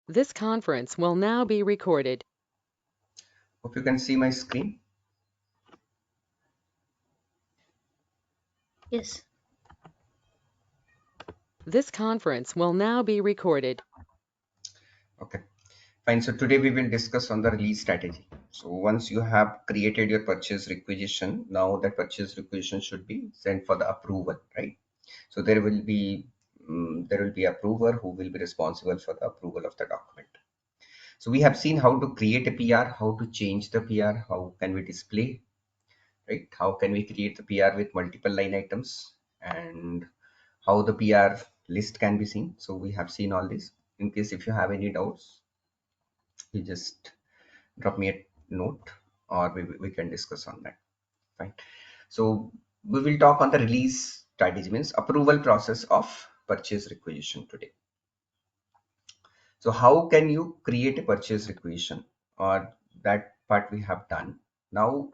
This conference will now be recorded. Hope you can see my screen. Yes. This conference will now be recorded. Okay, fine. So today we will discuss on the release strategy. So once you have created your purchase requisition, now that purchase requisition should be sent for the approval, right? So there will be approver who will be responsible for the approval of the document. So we have seen how to create a PR, how to change the PR, how can we display, right? How can we create the PR with multiple line items, and how the PR list can be seen. So we have seen all this. In case if you have any doubts, you just drop me a note, or we can discuss on that. Fine. So we will talk on the release strategy, means approval process of purchase requisition today. So how can you create a purchase requisition, or that part we have done. Now,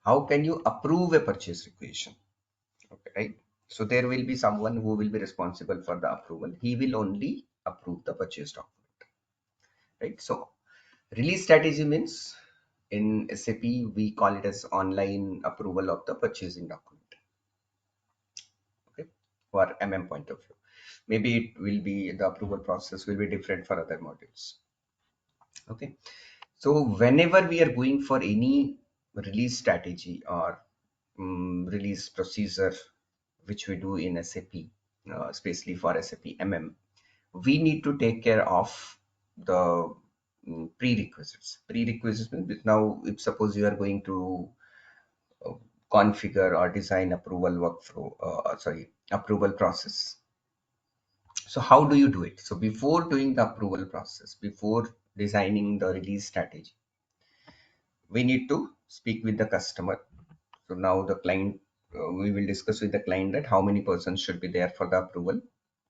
how can you approve a purchase requisition? Okay, right? So there will be someone who will be responsible for the approval. He will only approve the purchase document, right? So release strategy means in SAP we call it as online approval of the purchasing document. Okay, for MM point of view. Maybe it will be the approval process will be different for other modules. Okay, so whenever we are going for any release strategy or release procedure which we do in SAP, especially for SAP MM, we need to take care of the prerequisites. Prerequisites means now, if suppose you are going to uh, configure or design approval workflow, approval process. So how do you do it? So before doing the approval process, before designing the release strategy, we need to speak with the customer. So now the client, we will discuss with the client that how many persons should be there for the approval,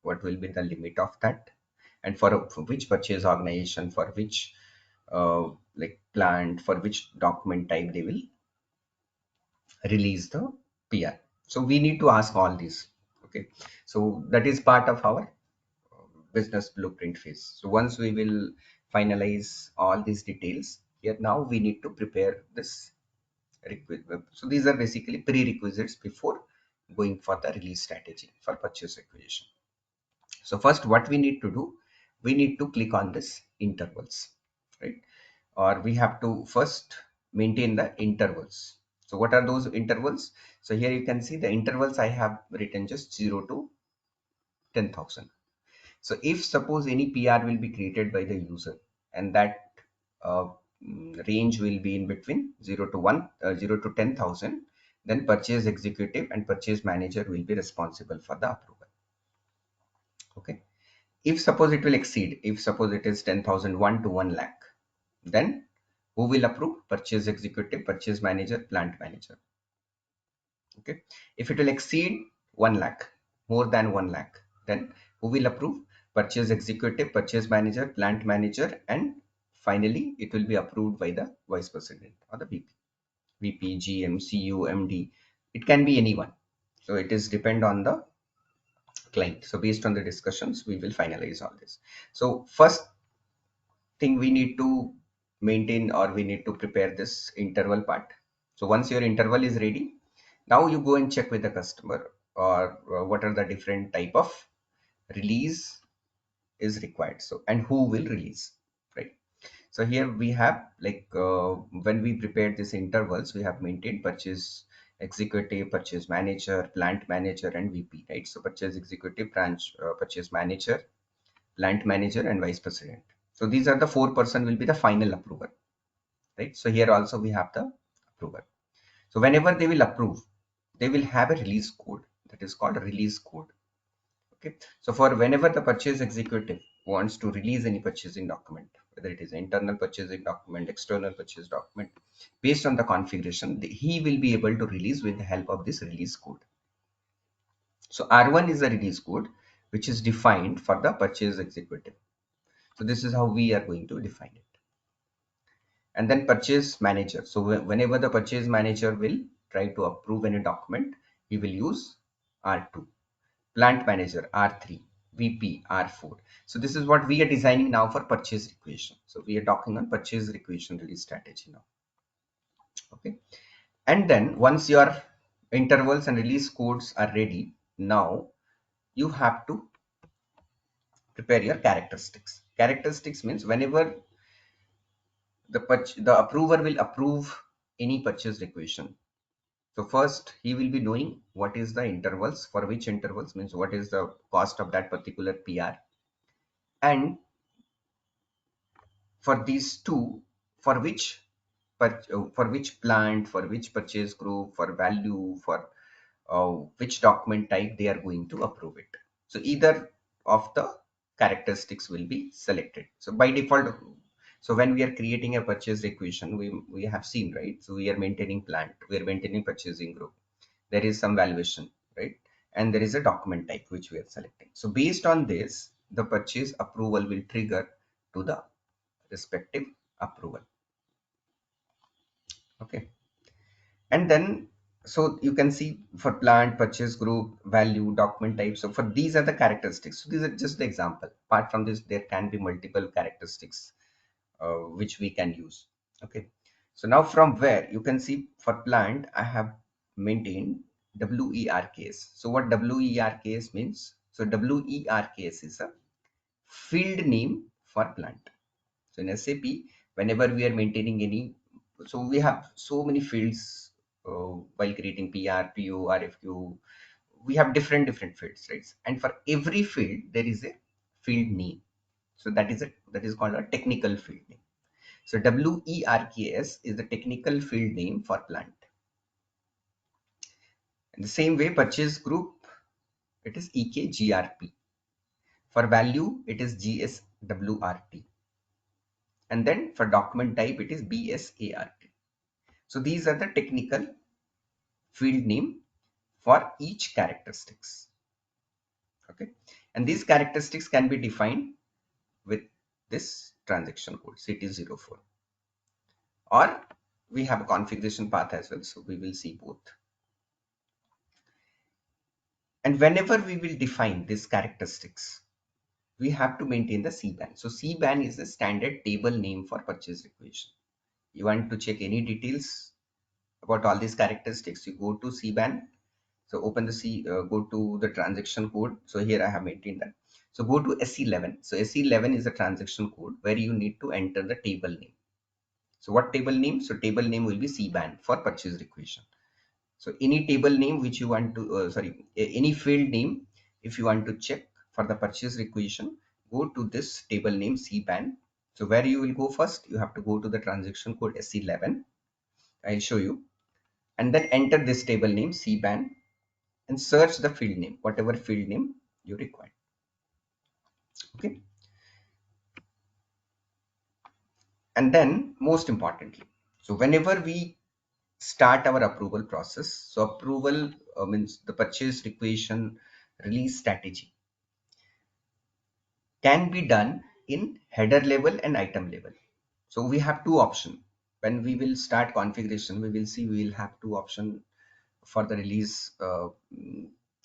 what will be the limit of that, and for which purchase organization, for which like plant, for which document type they will release the PR. So we need to ask all these. Okay, so that is part of our business blueprint phase. So once we will finalize all these details, here now we need to prepare this so these are basically prerequisites before going for the release strategy for purchase acquisition. So first, what we need to do, we need to click on this intervals, right? Or we have to first maintain the intervals. So what are those intervals? So here you can see the intervals I have written just 0 to 10,000. So if suppose any PR will be created by the user, and that uh, range will be in between 0 to 1, 0 to 10,000, then purchase executive and purchase manager will be responsible for the approval. Okay. If suppose it will exceed, if suppose it is 10,001 to 1 lakh, then who will approve? Purchase executive, purchase manager, plant manager. Okay. If it will exceed 1 lakh, more than 1 lakh, then who will approve? Purchase executive, purchase manager, plant manager, and finally it will be approved by the vice president or the VP, GM, CU, MD. It can be anyone. So it is depend on the client. So based on the discussions, we will finalize all this. So first thing we need to maintain, or we need to prepare this interval part. So once your interval is ready, now you go and check with the customer, or what are the different type of release is required. So and who will release, right? So here we have like when we prepared these intervals, we have maintained purchase executive, purchase manager, plant manager, and VP, right? So purchase executive, branch purchase manager, plant manager, and vice president. So these are the four person will be the final approver, right? So here also we have the approver. So whenever they will approve, they will have a release code, that is called a release code. Okay. So for whenever the purchase executive wants to release any purchasing document, whether it is internal purchasing document, external purchase document, based on the configuration, he will be able to release with the help of this release code. So R1 is the release code which is defined for the purchase executive. So this is how we are going to define it. And then purchase manager. So whenever the purchase manager will try to approve any document, he will use R2. Plant manager R3. VP R4. So this is what we are designing now for purchase requisition. So we are talking on purchase requisition release strategy now. Okay. And then once your intervals and release codes are ready, now you have to prepare your characteristics. Characteristics means whenever the approver will approve any purchase requisition. So first he will be knowing what is the intervals, for which intervals means what is the cost of that particular PR, and for these two, for which for which plant, for which purchase group, for value, for which document type they are going to approve it. So either of the characteristics will be selected. So by default, so when we are creating a purchase requisition, we have seen, right? So we are maintaining plant, we are maintaining purchasing group. There is some valuation, right? And there is a document type which we are selecting. So based on this, the purchase approval will trigger to the respective approval. Okay. And then, so you can see for plant, purchase group, value, document type. So for these are the characteristics. So these are just the example. Apart from this, there can be multiple characteristics which we can use. Okay. So now from where you can see for plant, I have maintained WERKS. So what WERKS means? So WERKS is a field name for plant. So in SAP, whenever we are maintaining any, so we have so many fields while creating PR, PO, RFQ. We have different fields, right? And for every field, there is a field name. So that is called a technical field name. So WERKS is the technical field name for plant. In the same way, purchase group, it is EKGRP. For value, it is GSWRT. And then for document type, it is BSART. So these are the technical field name for each characteristics. Okay. And these characteristics can be defined with this transaction code CT04. Or we have a configuration path as well. So we will see both. And whenever we will define these characteristics, we have to maintain the CBAN. So CBAN is the standard table name for purchase requisition. You want to check any details about all these characteristics, you go to CBAN. So open the go to the transaction code. So here I have maintained that. So go to SE11. So SE11 is the transaction code where you need to enter the table name. So what table name? So table name will be CBAN for purchase requisition. So any table name which you want to, any field name, if you want to check for the purchase requisition, go to this table name CBAN. So where you will go first, you have to go to the transaction code SE11. I'll show you. And then enter this table name CBAN and search the field name, whatever field name you require. Okay. And then most importantly, so whenever we start our approval process, so approval means the purchase requisition release strategy can be done in header level and item level. So we have two options. When we will start configuration, we will see we will have two options for the release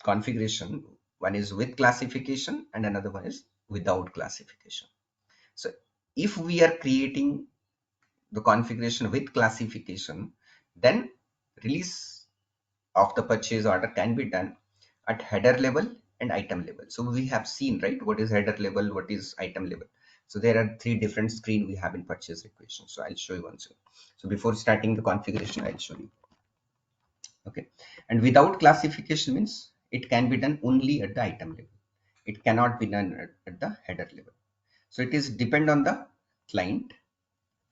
configuration. One is with classification and another one is without classification. So if we are creating the configuration with classification, then release of the purchase order can be done at header level and item level. So we have seen, right, what is header level, what is item level. So there are three different screens we have in purchase requisition. So I'll show you once. So before starting the configuration, I'll show you. Okay. And without classification means it can be done only at the item level. It cannot be done at the header level. So it is depend on the client,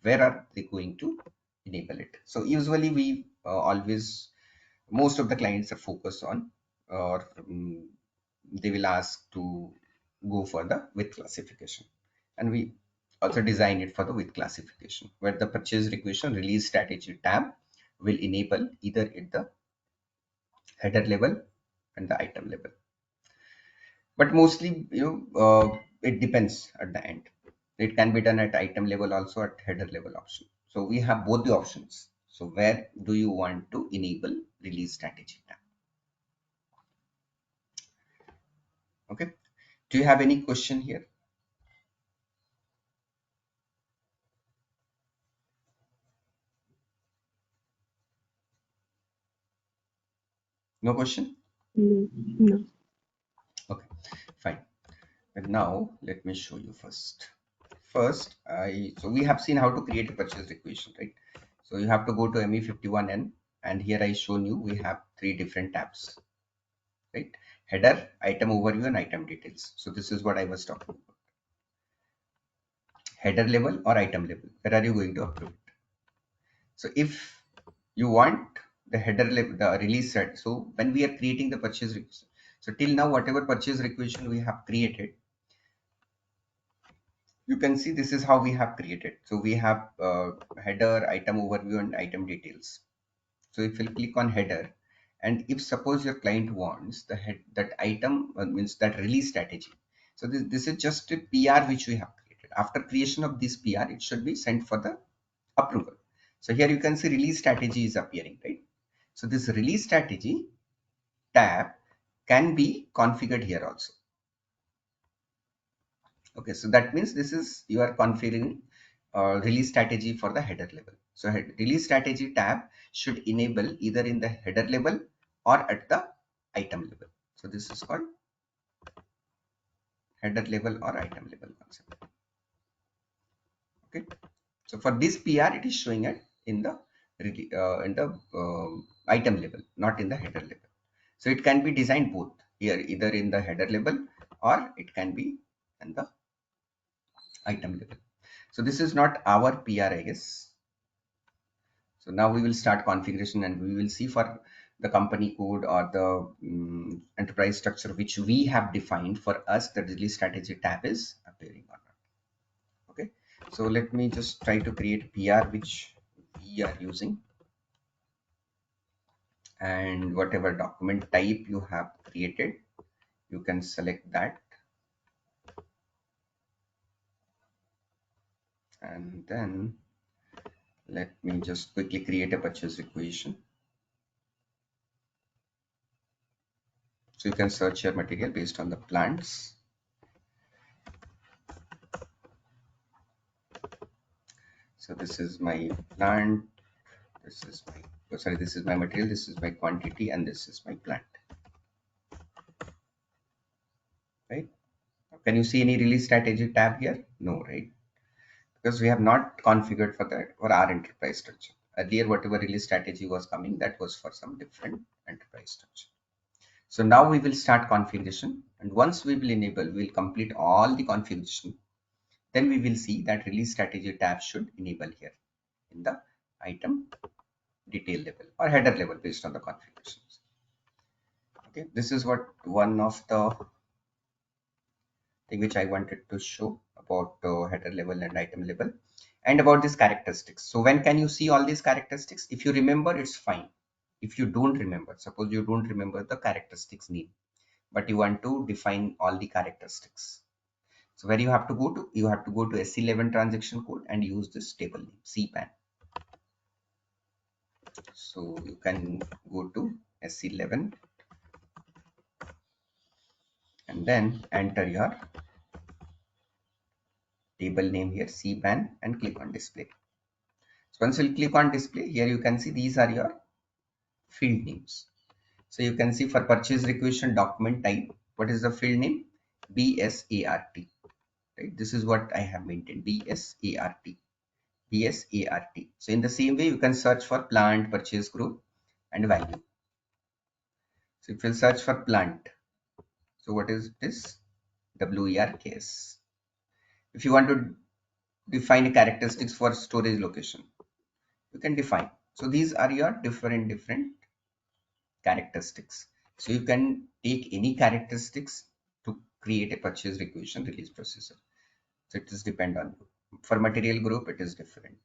where are they going to enable it. So usually we always, most of the clients are focused on, or they will ask to go for the with classification, and we also design it for the with classification, where the purchase requisition release strategy tab will enable either at the header level and the item level. But mostly, it depends at the end. It can be done at item level, also at header level option. So we have both the options. So where do you want to enable release strategy tab? Okay. Do you have any question here? No question? No, no. Okay, fine. And now let me show you first. First, so we have seen how to create a purchase requisition, right? So you have to go to ME51N, and here I shown you we have three different tabs, right? Header, item overview, and item details. So this is what I was talking about. Header level or item level. Where are you going to approve it? So if you want the header level, the release set. So when we are creating the purchase requisition, so till now whatever purchase requisition we have created, you can see this is how we have created. So we have header, item overview, and item details. So if you click on header, and if suppose your client wants the head that item means that release strategy. So this is just a PR which we have created. After creation of this PR, it should be sent for the approval. So here you can see release strategy is appearing, right? So this release strategy tab can be configured here also. Okay, so that means this is you are configuring release strategy for the header level. So release strategy tab should enable either in the header level or at the item level. So this is called header level or item level concept. Okay, so for this PR it is showing it in the item level, not in the header level. So it can be designed both here, either in the header level or it can be in the item level. So this is not our PR, I guess. So now we will start configuration and we will see for the company code or the enterprise structure which we have defined for us the release strategy tab is appearing or not. Okay, so let me just try to create PR which we are using, and whatever document type you have created, you can select that, and then let me just quickly create a purchase requisition. So you can search your material based on the plants. So this is my plant, this is my, oh, sorry, this is my material, this is my quantity, and this is my plant, right? Can you see any release strategy tab here? No, right? Because we have not configured for that for our enterprise structure. Earlier, whatever release strategy was coming, that was for some different enterprise structure. So now we will start configuration, and once we will enable, we will complete all the configuration. Then we will see that release strategy tab should enable here in the item detail level or header level based on the configurations. Okay, this is what one of the thing which I wanted to show about header level and item level, and about these characteristics. So when can you see all these characteristics? If you remember, it's fine. If you don't remember, suppose you don't remember the characteristics name, but you want to define all the characteristics. So where you have to go to, you have to go to S11 transaction code and use this table name CPAN. So you can go to S11 and then enter your table name here CPAN and click on display. So once you click on display, here you can see these are your field names. So you can see for purchase requisition document type, what is the field name? BSART, right? This is what I have maintained, BSART, BSART. So in the same way, you can search for plant, purchase group, and value. So if you search for plant, so what is this? WERKS. If you want to define characteristics for storage location, you can define. So these are your different characteristics. So you can take any characteristics to create a purchase requisition release processor. So it is depend on you. For material group, it is different.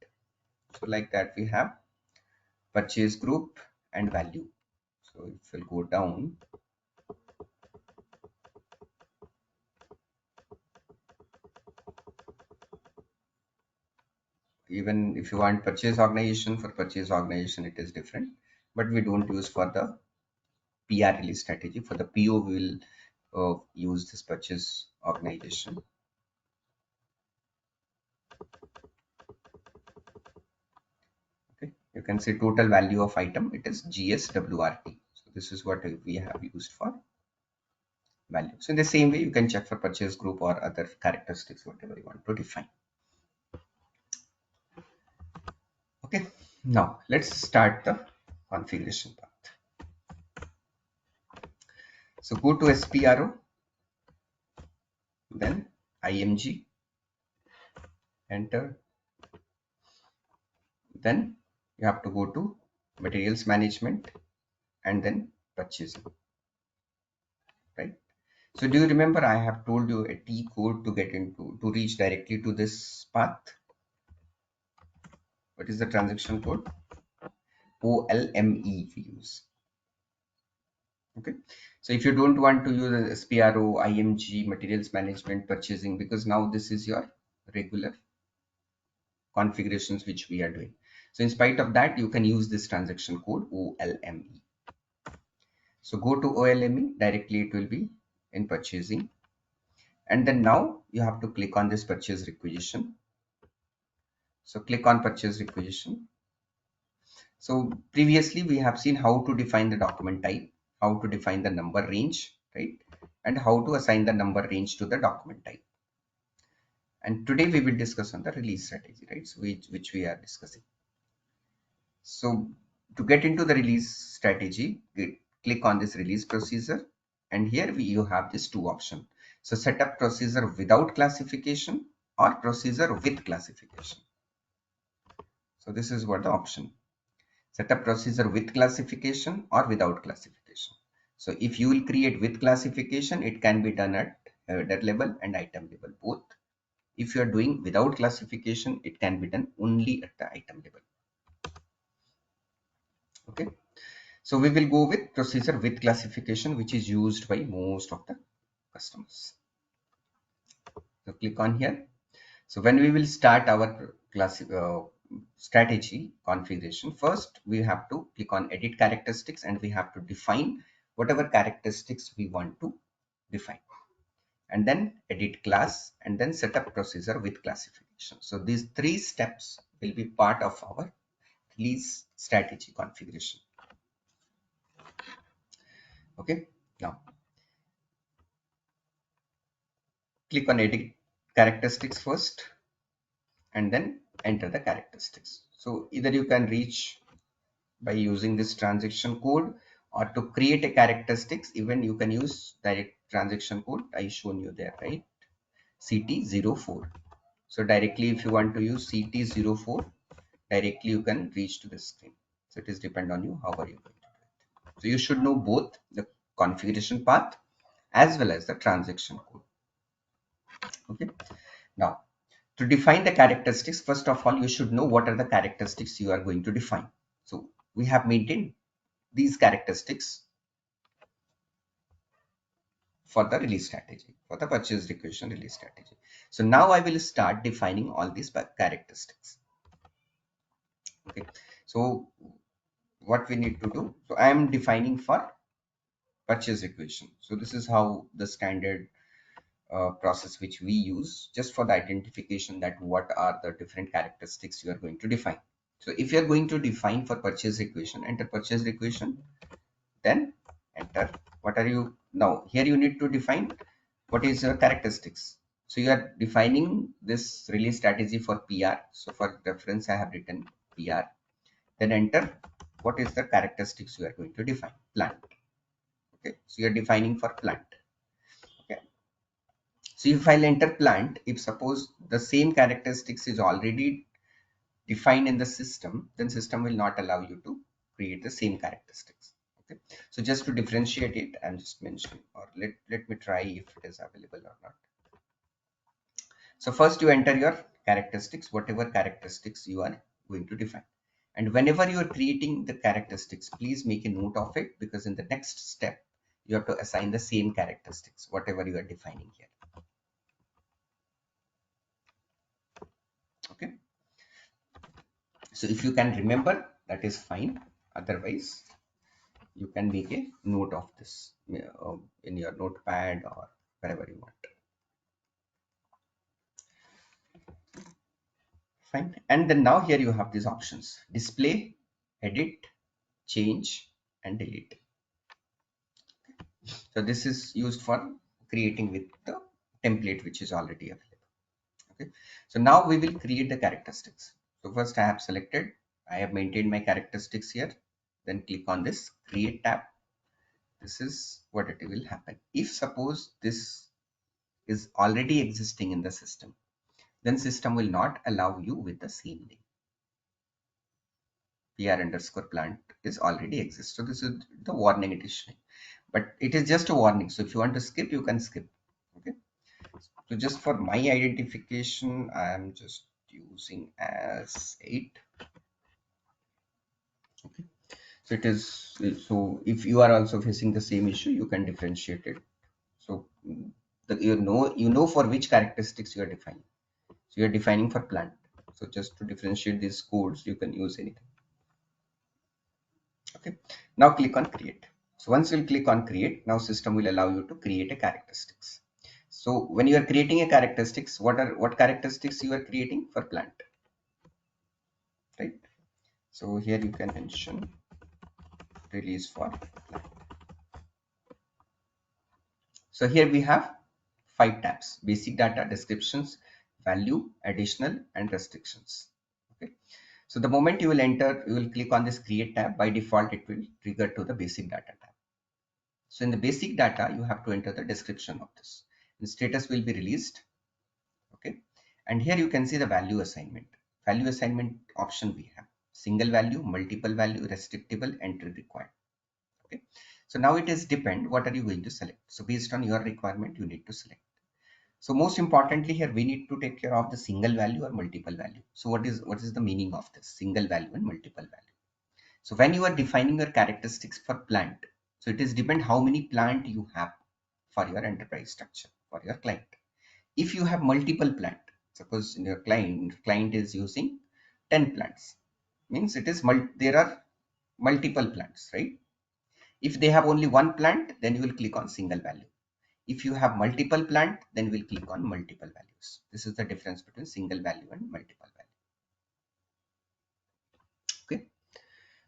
So like that, we have purchase group and value. So if we'll go down, even if you want purchase organization, for purchase organization, it is different, but we don't use for the PR release strategy. For the PO, we will use this purchase organization. Okay, you can see total value of item, it is GSWRT. So this is what we have used for value. So in the same way, you can check for purchase group or other characteristics, whatever you want to define. Okay, now let's start the configuration path. So go to SPRO, then IMG, enter. Then you have to go to materials management and then purchasing, right? So do you remember I have told you a T code to get into, to reach directly to this path? What is the transaction code? OLME we use. Okay. So if you don't want to use SPRO, IMG, materials management, purchasing, because now this is your regular configurations which we are doing. So in spite of that, you can use this transaction code OLME. So go to OLME, directly it will be in purchasing. And then now you have to click on this purchase requisition. So click on purchase requisition. So previously we have seen how to define the document type, how to define the number range, right? And how to assign the number range to the document type. And today we will discuss on the release strategy, right? So which we are discussing. So to get into the release strategy, click on this release procedure. And here you have these two options. So set up procedure without classification or procedure with classification. So this is what the option. Set up procedure with classification or without classification. So if you will create with classification, it can be done at header level and item level both. If you are doing without classification, it can be done only at the item level. Okay. So we will go with procedure with classification, which is used by most of the customers. So click on here. So when we will start our strategy configuration, first we have to click on edit characteristics and we have to define whatever characteristics we want to define. And then edit class and then set up procedure with classification. So these three steps will be part of our release strategy configuration. Okay, now click on edit characteristics first and then enter the characteristics. So either you can reach by using this transaction code or to create a characteristics, even you can use direct transaction code I shown you there, right? CT04. So directly if you want to use CT04, directly you can reach to the screen. So it is depend on you how are you going to do it. So you should know both the configuration path as well as the transaction code. Okay. Now to define the characteristics, first of all, you should know what are the characteristics you are going to define. So we have maintained these characteristics for the release strategy, for the purchase requisition release strategy. So now I will start defining all these characteristics. Okay. So what we need to do, so I am defining for purchase requisition. So this is how the standard process which we use just for the identification that what are the different characteristics you are going to define. So if you are going to define for purchase requisition, enter purchase requisition, then enter what are you now here you need to define what is your characteristics. So you are defining this release strategy for PR. So for reference I have written PR, then enter what is the characteristics you are going to define. Plant. Okay, so you are defining for plant. Okay, so if I'll enter plant, if suppose the same characteristics is already defined in the system, then system will not allow you to create the same characteristics. Okay, so just to differentiate it, I'm just mentioning, or let me try if it is available or not. So first you enter your characteristics, whatever characteristics you are going to define. And whenever you are creating the characteristics, please make a note of it, because in the next step, you have to assign the same characteristics, whatever you are defining here. Okay. So if you can remember, that is fine. Otherwise, You can make a note of this in your notepad or wherever you want. Fine. And then now here you have these options: display, edit, change, and delete. So this is used for creating with the template which is already available. Okay. So now we will create the characteristics. So first I have selected, I have maintained my characteristics here. Then click on this create tab. This is what it will happen. If suppose this is already existing in the system, then system will not allow you with the same name. PR underscore plant is already exists. So this is the warning it is showing, but it is just a warning. So if you want to skip, you can skip. Okay. So just for my identification, I am just using as 8. Okay. So it is, so if you are also facing the same issue, you can differentiate it. So you know for which characteristics you are defining. So you are defining for plant. So just to differentiate these codes, you can use anything. Okay. Now click on create. So once you click on create, now system will allow you to create a characteristics. So when you are creating a characteristics, what characteristics you are creating for plant, right? So here you can mention release for plant. So here we have 5 tabs: basic data, descriptions, value, additional, and restrictions. Okay. So the moment you will enter, you will click on this create tab. By default, it will trigger to the basic data tab. So in the basic data, you have to enter the description of this. The status will be released. Okay. And here you can see the value assignment. Value assignment option we have: single value, multiple value, restrictable, entry required. Okay. So now it is depend what are you going to select. So based on your requirement, you need to select. So most importantly here, we need to take care of the single value or multiple value. So what is the meaning of this single value and multiple value? So when you are defining your characteristics for plant, so it is depend how many plant you have for your enterprise structure for your client. If you have multiple plant, suppose in your client is using 10 plants, means it is there are multiple plants, right? If they have only one plant, then you will click on single value. If you have multiple plant, then we'll click on multiple values. This is the difference between single value and multiple value. Okay.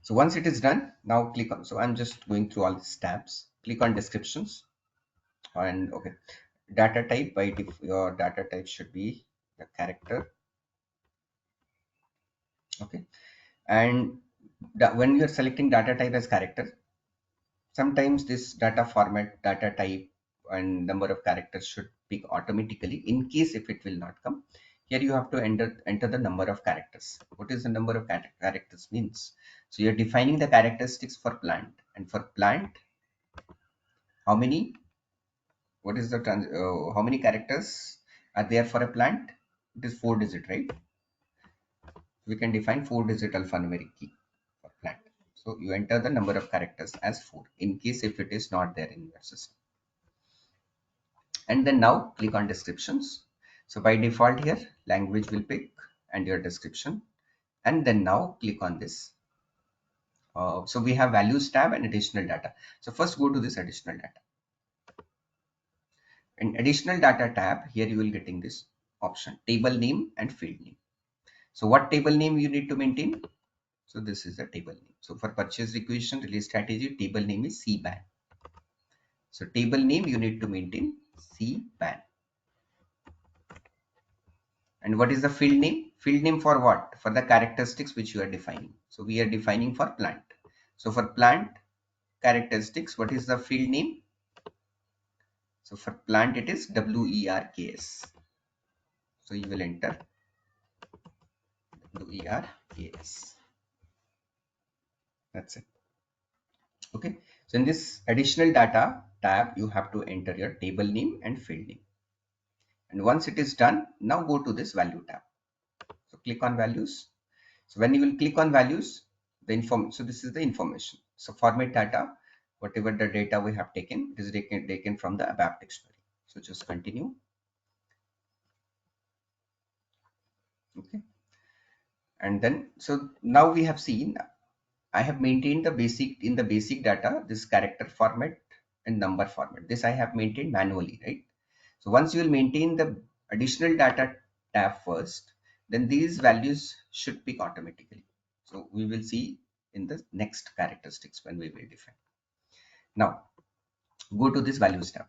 So once it is done, now click on, so I'm just going through all these tabs. Click on descriptions and okay. Data type, your data type should be the character. Okay. And when you're selecting data type as character, sometimes this data format, data type, and number of characters should pick automatically. In case if it will not come, here you have to enter the number of characters. What is the number of characters means? So you're defining the characteristics for plant, and for plant, how many? What is the how many characters are there for a plant? It is 4 digit, right? We can define 4 digit alphanumeric key for plant. So you enter the number of characters as 4 in case if it is not there in your system. And then now click on descriptions. So by default here, language will pick and your description. And then now click on this. So we have values tab and additional data. So first go to this additional data. In additional data tab, here you will getting this option, table name and field name. So what table name you need to maintain? So this is the table name. So for purchase requisition release strategy, table name is CBAN. So table name you need to maintain CBAN. And what is the field name? Field name for what? For the characteristics which you are defining. So we are defining for plant. So for plant characteristics, what is the field name? So for plant, it is WERKS. So you will enter WERKS. That's it. Okay. So in this additional data tab, you have to enter your table name and field name. And once it is done, now go to this value tab. So click on values. So when you will click on values, so this is the information. So format data, whatever the data we have taken, it is taken from the ABAP dictionary. So just continue. Okay. And then, so now we have seen I have maintained the basic in the basic data, this character format and number format. This I have maintained manually, right? So once you will maintain the additional data tab first, then these values should pick automatically. So we will see in the next characteristics when we will define. Now go to this values tab.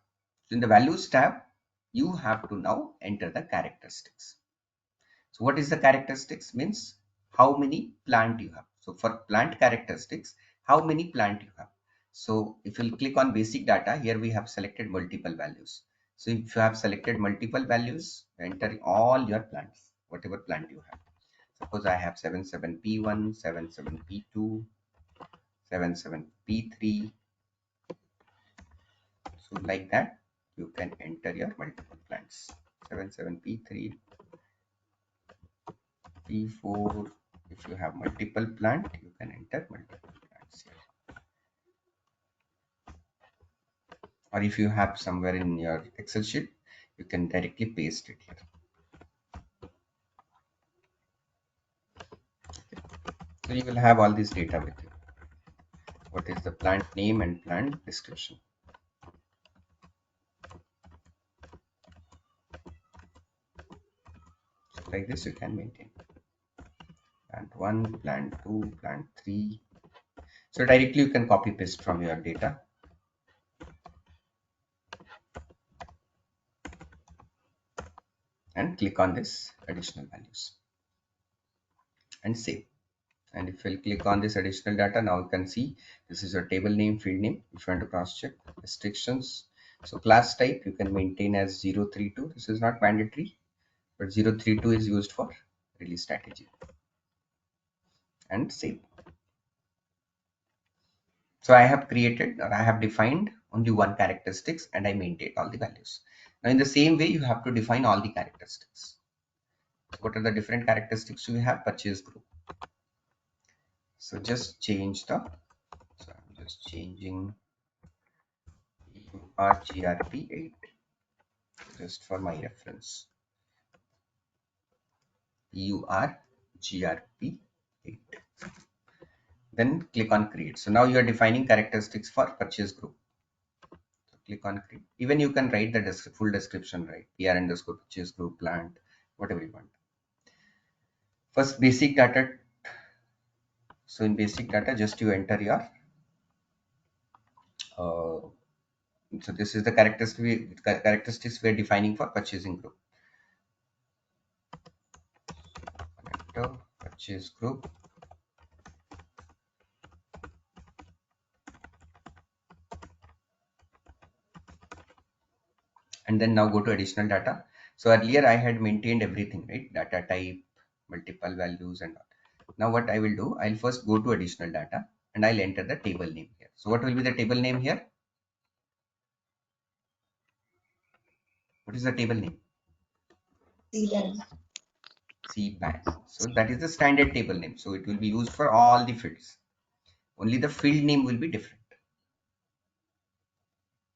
So in the values tab, you have to now enter the characteristics. So what is the characteristics means how many plant you have. So for plant characteristics, how many plant you have. So if you click on basic data, here we have selected multiple values. So if you have selected multiple values, enter all your plants, whatever plant you have. Suppose I have 77P1, 77P2, 77P3. So like that, you can enter your multiple plants. 77P3, P4. If you have multiple plant, you can enter multiple plants here. Or if you have somewhere in your Excel sheet, you can directly paste it here. So you will have all this data with you. What is the plant name and plant description? So like this you can maintain. Plant 1, plant 2, plant 3. So directly you can copy paste from your data. And click on this additional values and save. And if you click on this additional data, now you can see this is your table name, field name. If you want to cross check restrictions, so class type you can maintain as 032. This is not mandatory, but 032 is used for release strategy. And save. So I have created, or I have defined only one characteristics, and I maintained all the values. Now in the same way, you have to define all the characteristics. So what are the different characteristics we have? Purchase group. So just change the, so I'm just changing RGRP 8 just for my reference. URGRP 8. Then click on create. So now you are defining characteristics for purchase group. So click on create. Even you can write the full description, right? PR underscore purchase group, plant, whatever you want. First basic data. So in basic data, just you enter your so this is the characteristics we are defining for purchasing group. Enter purchase group. And then now go to additional data. So earlier I had maintained everything, right? Data type, multiple values and all. Now what I will do, I'll first go to additional data and I'll enter the table name here. So what will be the table name here? What is the table name? CBAN. So that is the standard table name. So it will be used for all the fields. Only the field name will be different.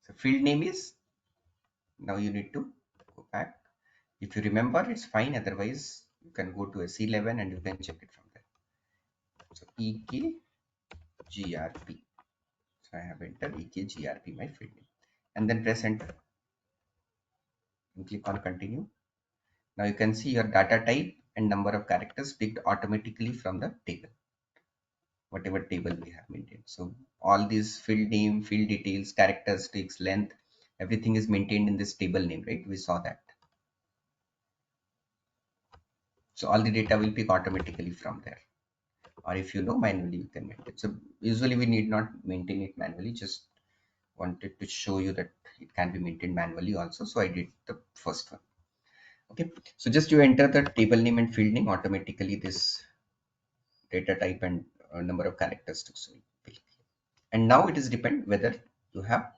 So field name is, now you need to go back. If you remember, it's fine. Otherwise, you can go to SE11 and you can check it from there. So EKGRP. So I have entered EKGRP, my field name. And then press enter. And click on continue. Now you can see your data type and number of characters picked automatically from the table, whatever table we have maintained. So all these field name, field details, characteristics, length, everything is maintained in this table name, right? We saw that. So all the data will pick automatically from there. Or if you know manually, you can maintain. So usually we need not maintain it manually. Just wanted to show you that it can be maintained manually also. So I did the first one. Okay. So just you enter the table name and field name, automatically this data type and number of characteristics will be. And now it is depend whether you have,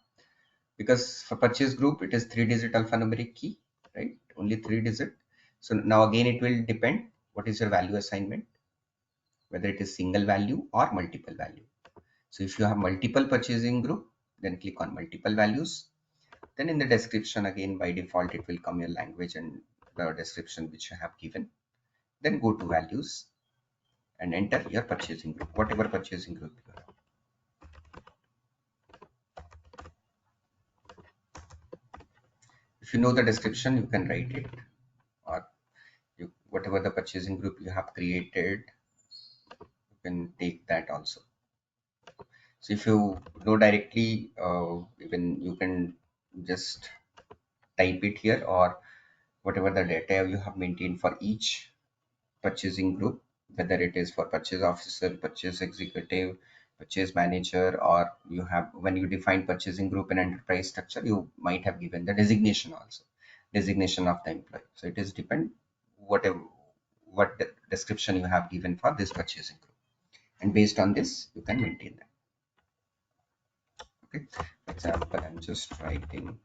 because for purchase group it is 3-digit alphanumeric key, right? Only 3-digit. So now again it will depend what is your value assignment, whether it is single value or multiple value. So if you have multiple purchasing group, then click on multiple values. Then in the description, again by default it will come your language and the description which you have given. Then go to values and enter your purchasing group, whatever purchasing group you have. If you know the description, you can write it, or whatever the purchasing group you have created, you can take that also. So if you know directly, even you can just type it here, or whatever the data you have maintained for each purchasing group, whether it is for purchase officer, purchase executive, purchase manager, or you have, when you define purchasing group in enterprise structure, you might have given the designation also, designation of the employee. So it is depend whatever what description you have given for this purchasing group, and based on this you can maintain that. Okay, for example, I'm just writing.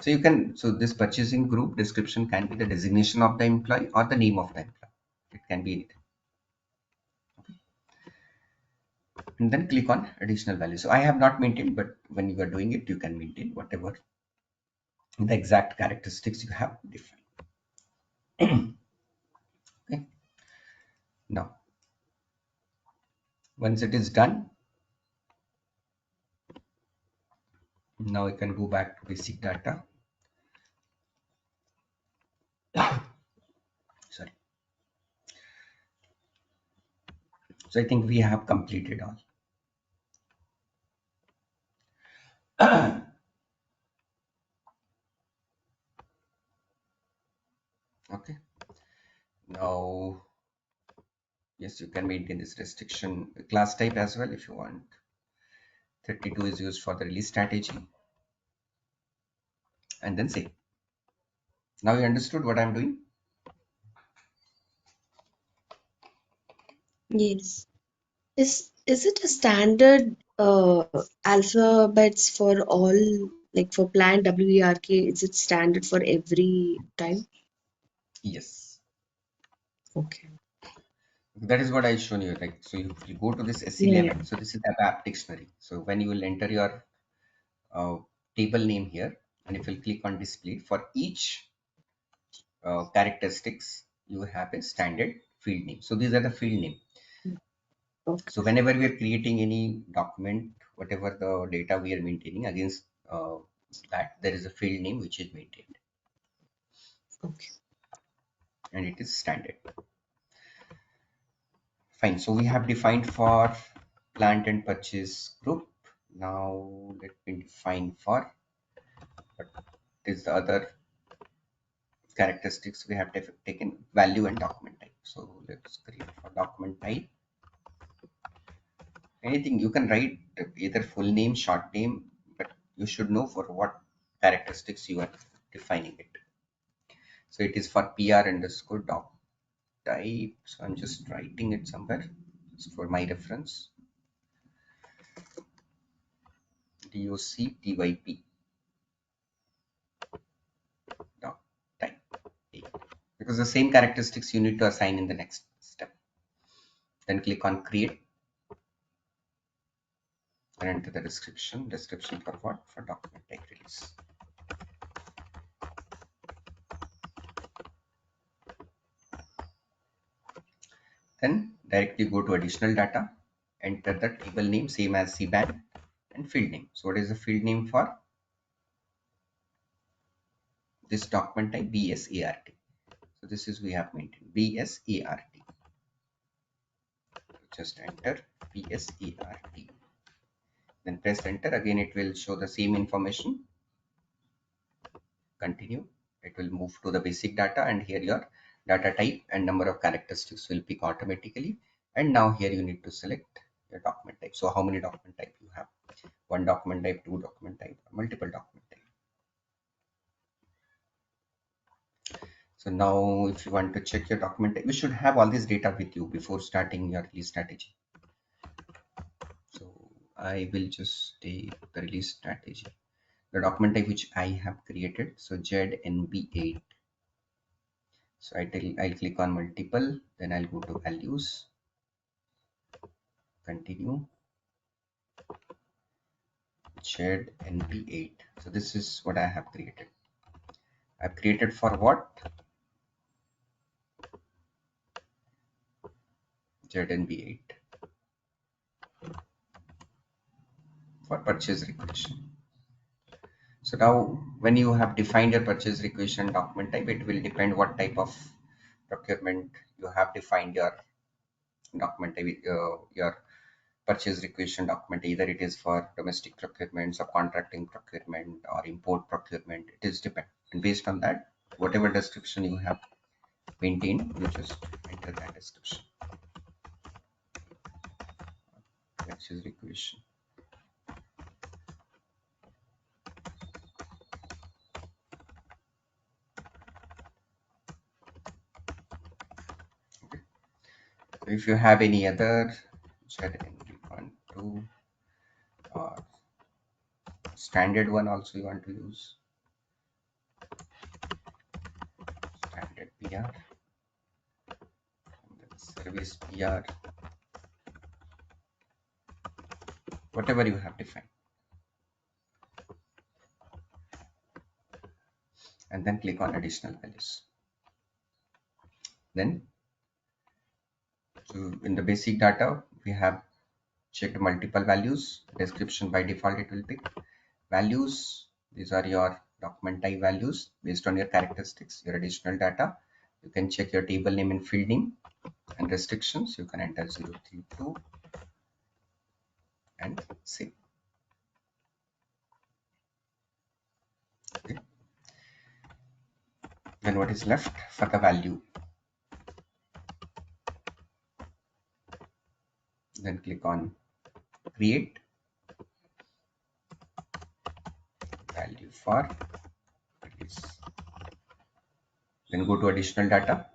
So you can, so this purchasing group description can be the designation of the employee or the name of the employee. It can be anything. And then click on additional value. So I have not maintained, but when you are doing it, you can maintain whatever the exact characteristics you have defined. Okay. Now, once it is done, now I can go back to basic data. Sorry. So I think we have completed all. Okay. Now, yes, you can maintain this restriction class type as well if you want. 32 is used for the release strategy, and then save. Now you understood what I'm doing? Yes. Is it a standard alphabets for all, like for plan WERK? Is it standard for every time? Yes. Okay. That is what I shown you. Like, so you go to this Yeah, yeah. SE11. So this is the app dictionary. So when you will enter your uh, table name here, and if you click on display, for each characteristics, you have a standard field name. So these are the field name. So Okay. whenever we are creating any document, whatever the data we are maintaining against that, there is a field name which is maintained, Okay. and it is standard. Fine. So we have defined for plant and purchase group. Now let me define for what is the other characteristics we have taken, value and document type. So let's create for document type. Anything you can write, either full name, short name, but you should know for what characteristics you are defining it. So it is for PR underscore doc type. So I'm just writing it somewhere just for my reference. DOCTYP doc type. Because the same characteristics you need to assign in the next step. Then click on create and enter the description. Description for what? For document type release. Then directly go to additional data, enter the table name same as CBAN and field name. So what is the field name for this document type? BSART. So this is we have maintained BSART. Just enter BSART. Then press enter. Again, it will show the same information. Continue. It will move to the basic data, and here your data type and number of characteristics will pick automatically. And now here you need to select your document type. So how many document type you have? One document type, two document type, multiple document type. So now if you want to check your document type, you should have all this data with you before starting your release strategy. So I will just take the release strategy, the document type which I have created. So ZNB8. So I'll click on multiple, then I'll go to values, continue, ZNB8. So this is what I have created. I've created for what? ZNB8 for purchase requisition. So now when you have defined your purchase requisition document type, it will depend what type of procurement you have defined your document type, your purchase requisition document. Either it is for domestic procurement, subcontracting procurement, or import procurement. It is depend. And based on that, whatever description you have maintained, you just enter that description. Purchase requisition. Okay. So if you have any other ZNB12 or standard one also you want to use, standard PR, and then service PR, whatever you have defined, and then click on additional values. Then, so in the basic data, we have checked multiple values. Description by default it will pick. Values, these are your document type values based on your characteristics, your additional data. You can check your table name and field name, and restrictions. You can enter 032 and save. Okay. Then what is left for the value? Then click on create value for release. Then go to additional data,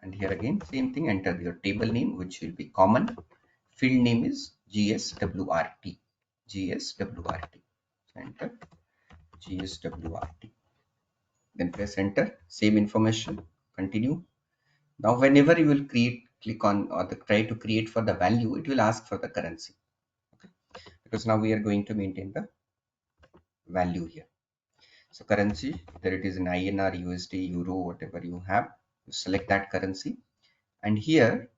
and here again same thing, enter your table name which will be common. Field name is GSWRT. GSWRT. Enter GSWRT. Then press enter. Same information. Continue. Now whenever you will click on or try to create for the value, it will ask for the currency. Okay. Because now we are going to maintain the value here. So currency, whether it is in INR, USD, Euro, whatever you have, you select that currency. And here,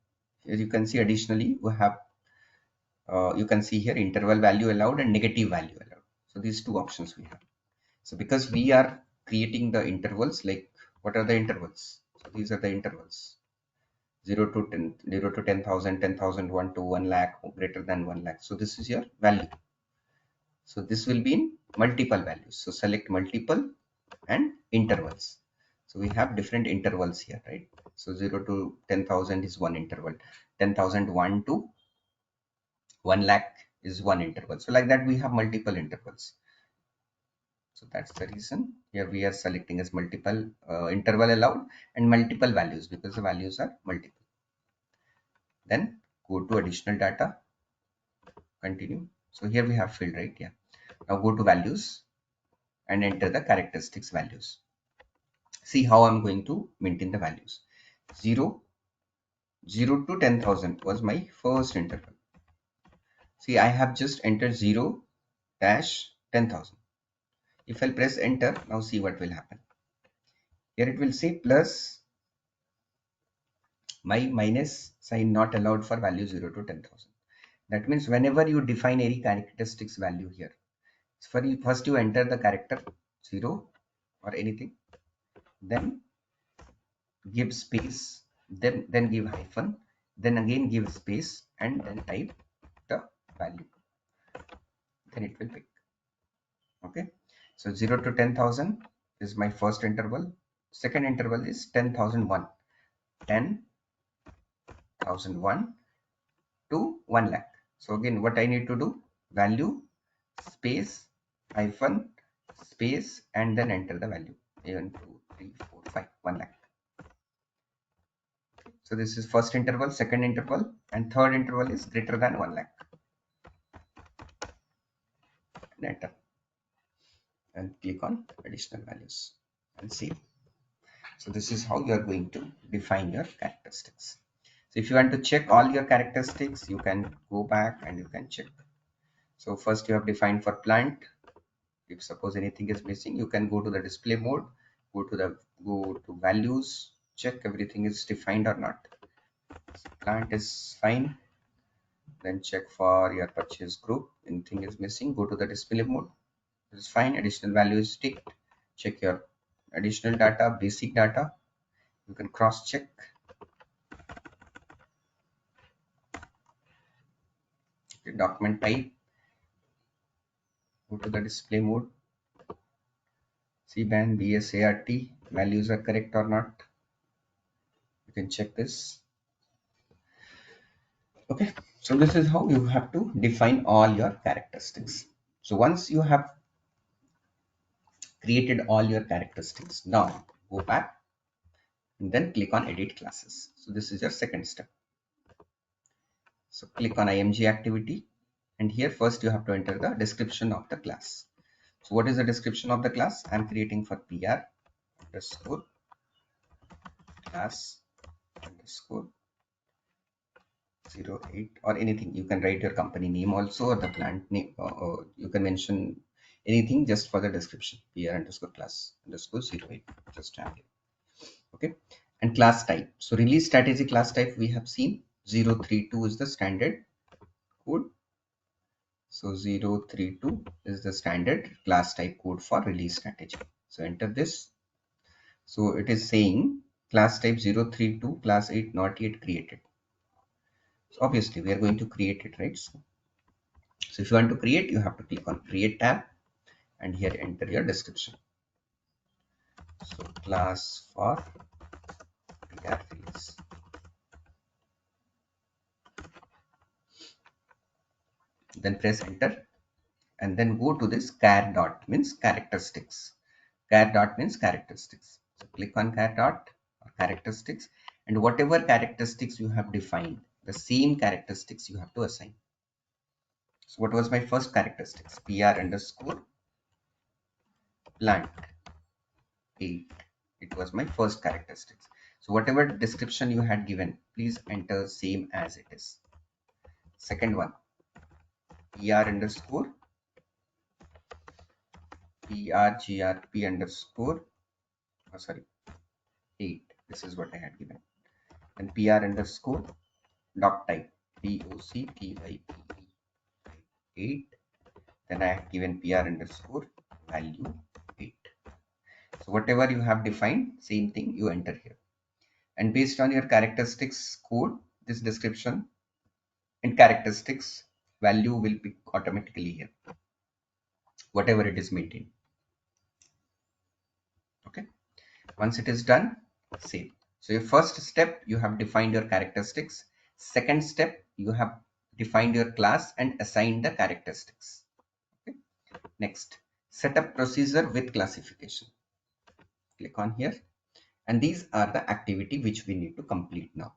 as you can see, additionally, we have you can see here interval value allowed and negative value allowed. So these two options we have. So because we are creating the intervals, like what are the intervals? So these are the intervals. 0 to 10, 0 to 10,000, 10,000, 1 to 1 lakh, or greater than 1 lakh. So this is your value. So this will be in multiple values. So select multiple and intervals. So we have different intervals here, right? So 0 to 10,000 is one interval. 10,001 to 1 lakh is one interval. So like that we have multiple intervals. So that's the reason here we are selecting as multiple interval allowed and multiple values because the values are multiple. Then go to additional data, continue. So here we have filled, right? Yeah. Now go to values and enter the characteristics values. See how I'm going to maintain the values. 0 to 10,000 was my first interval. See, I have just entered 0 dash 10,000. If I press enter, now see what will happen. Here it will say plus my minus sign not allowed for value 0 to 10,000. That means whenever you define any characteristics value here, first you enter the character 0 or anything, then give space, then give hyphen, then again give space, and then type the value. Then it will pick. Okay. So 0 to 10,000 is my first interval. Second interval is 10,001. 10,001 to 1 lakh. So again, what I need to do? Value, space, hyphen, space, and then enter the value. 1, 2, 3, 4, 5, 1 lakh. So this is first interval, second interval, and third interval is greater than 1 lakh. And enter. And click on additional values and save. So this is how you are going to define your characteristics. So if you want to check all your characteristics, you can go back and you can check. So first you have defined for plant. If suppose anything is missing, you can go to the display mode, go to values, check everything is defined or not. Plant is fine. Then check for your purchase group. Anything is missing, go to the display mode. This is fine. Additional value is ticked. Check your additional data, basic data. You can cross check. Okay, document type. Go to the display mode. CBAN, BSART. Values are correct or not. You can check this. Okay, so this is how you have to define all your characteristics. So once you have created all your characteristics, now go back and then click on edit classes. So this is your second step. So click on IMG activity, and here first you have to enter the description of the class. So what is the description of the class? I'm creating for PR underscore class underscore 08 or anything. You can write your company name also, or the plant name, or you can mention anything just for the description. PR underscore class underscore 08. Just have it. Okay, and class type. So release strategy class type we have seen 032 is the standard code. So 032 is the standard class type code for release strategy. So enter this. So it is saying class type 032 class 8 not yet created. So obviously we are going to create it, right? So if you want to create, you have to click on create tab and here enter your description. So class for PR release. Then press enter and then go to this char dot means characteristics. Char dot means characteristics. So click on char dot or characteristics, and whatever characteristics you have defined, the same characteristics you have to assign. So what was my first characteristics? PR underscore plant 8. It was my first characteristics. So whatever description you had given, please enter same as it is. Second one, PR underscore PRGRP underscore, oh sorry, 8. This is what I had given. And PR underscore doc type DOCTYPE 8. Then I have given PR underscore value 8. So whatever you have defined, same thing you enter here. And based on your characteristics code, this description and characteristics value will be automatically here, whatever it is maintained. Okay. Once it is done, save. So your first step, you have defined your characteristics. Second step, you have defined your class and assigned the characteristics. Okay. Next, set up procedure with classification. Click on here. And these are the activity which we need to complete now.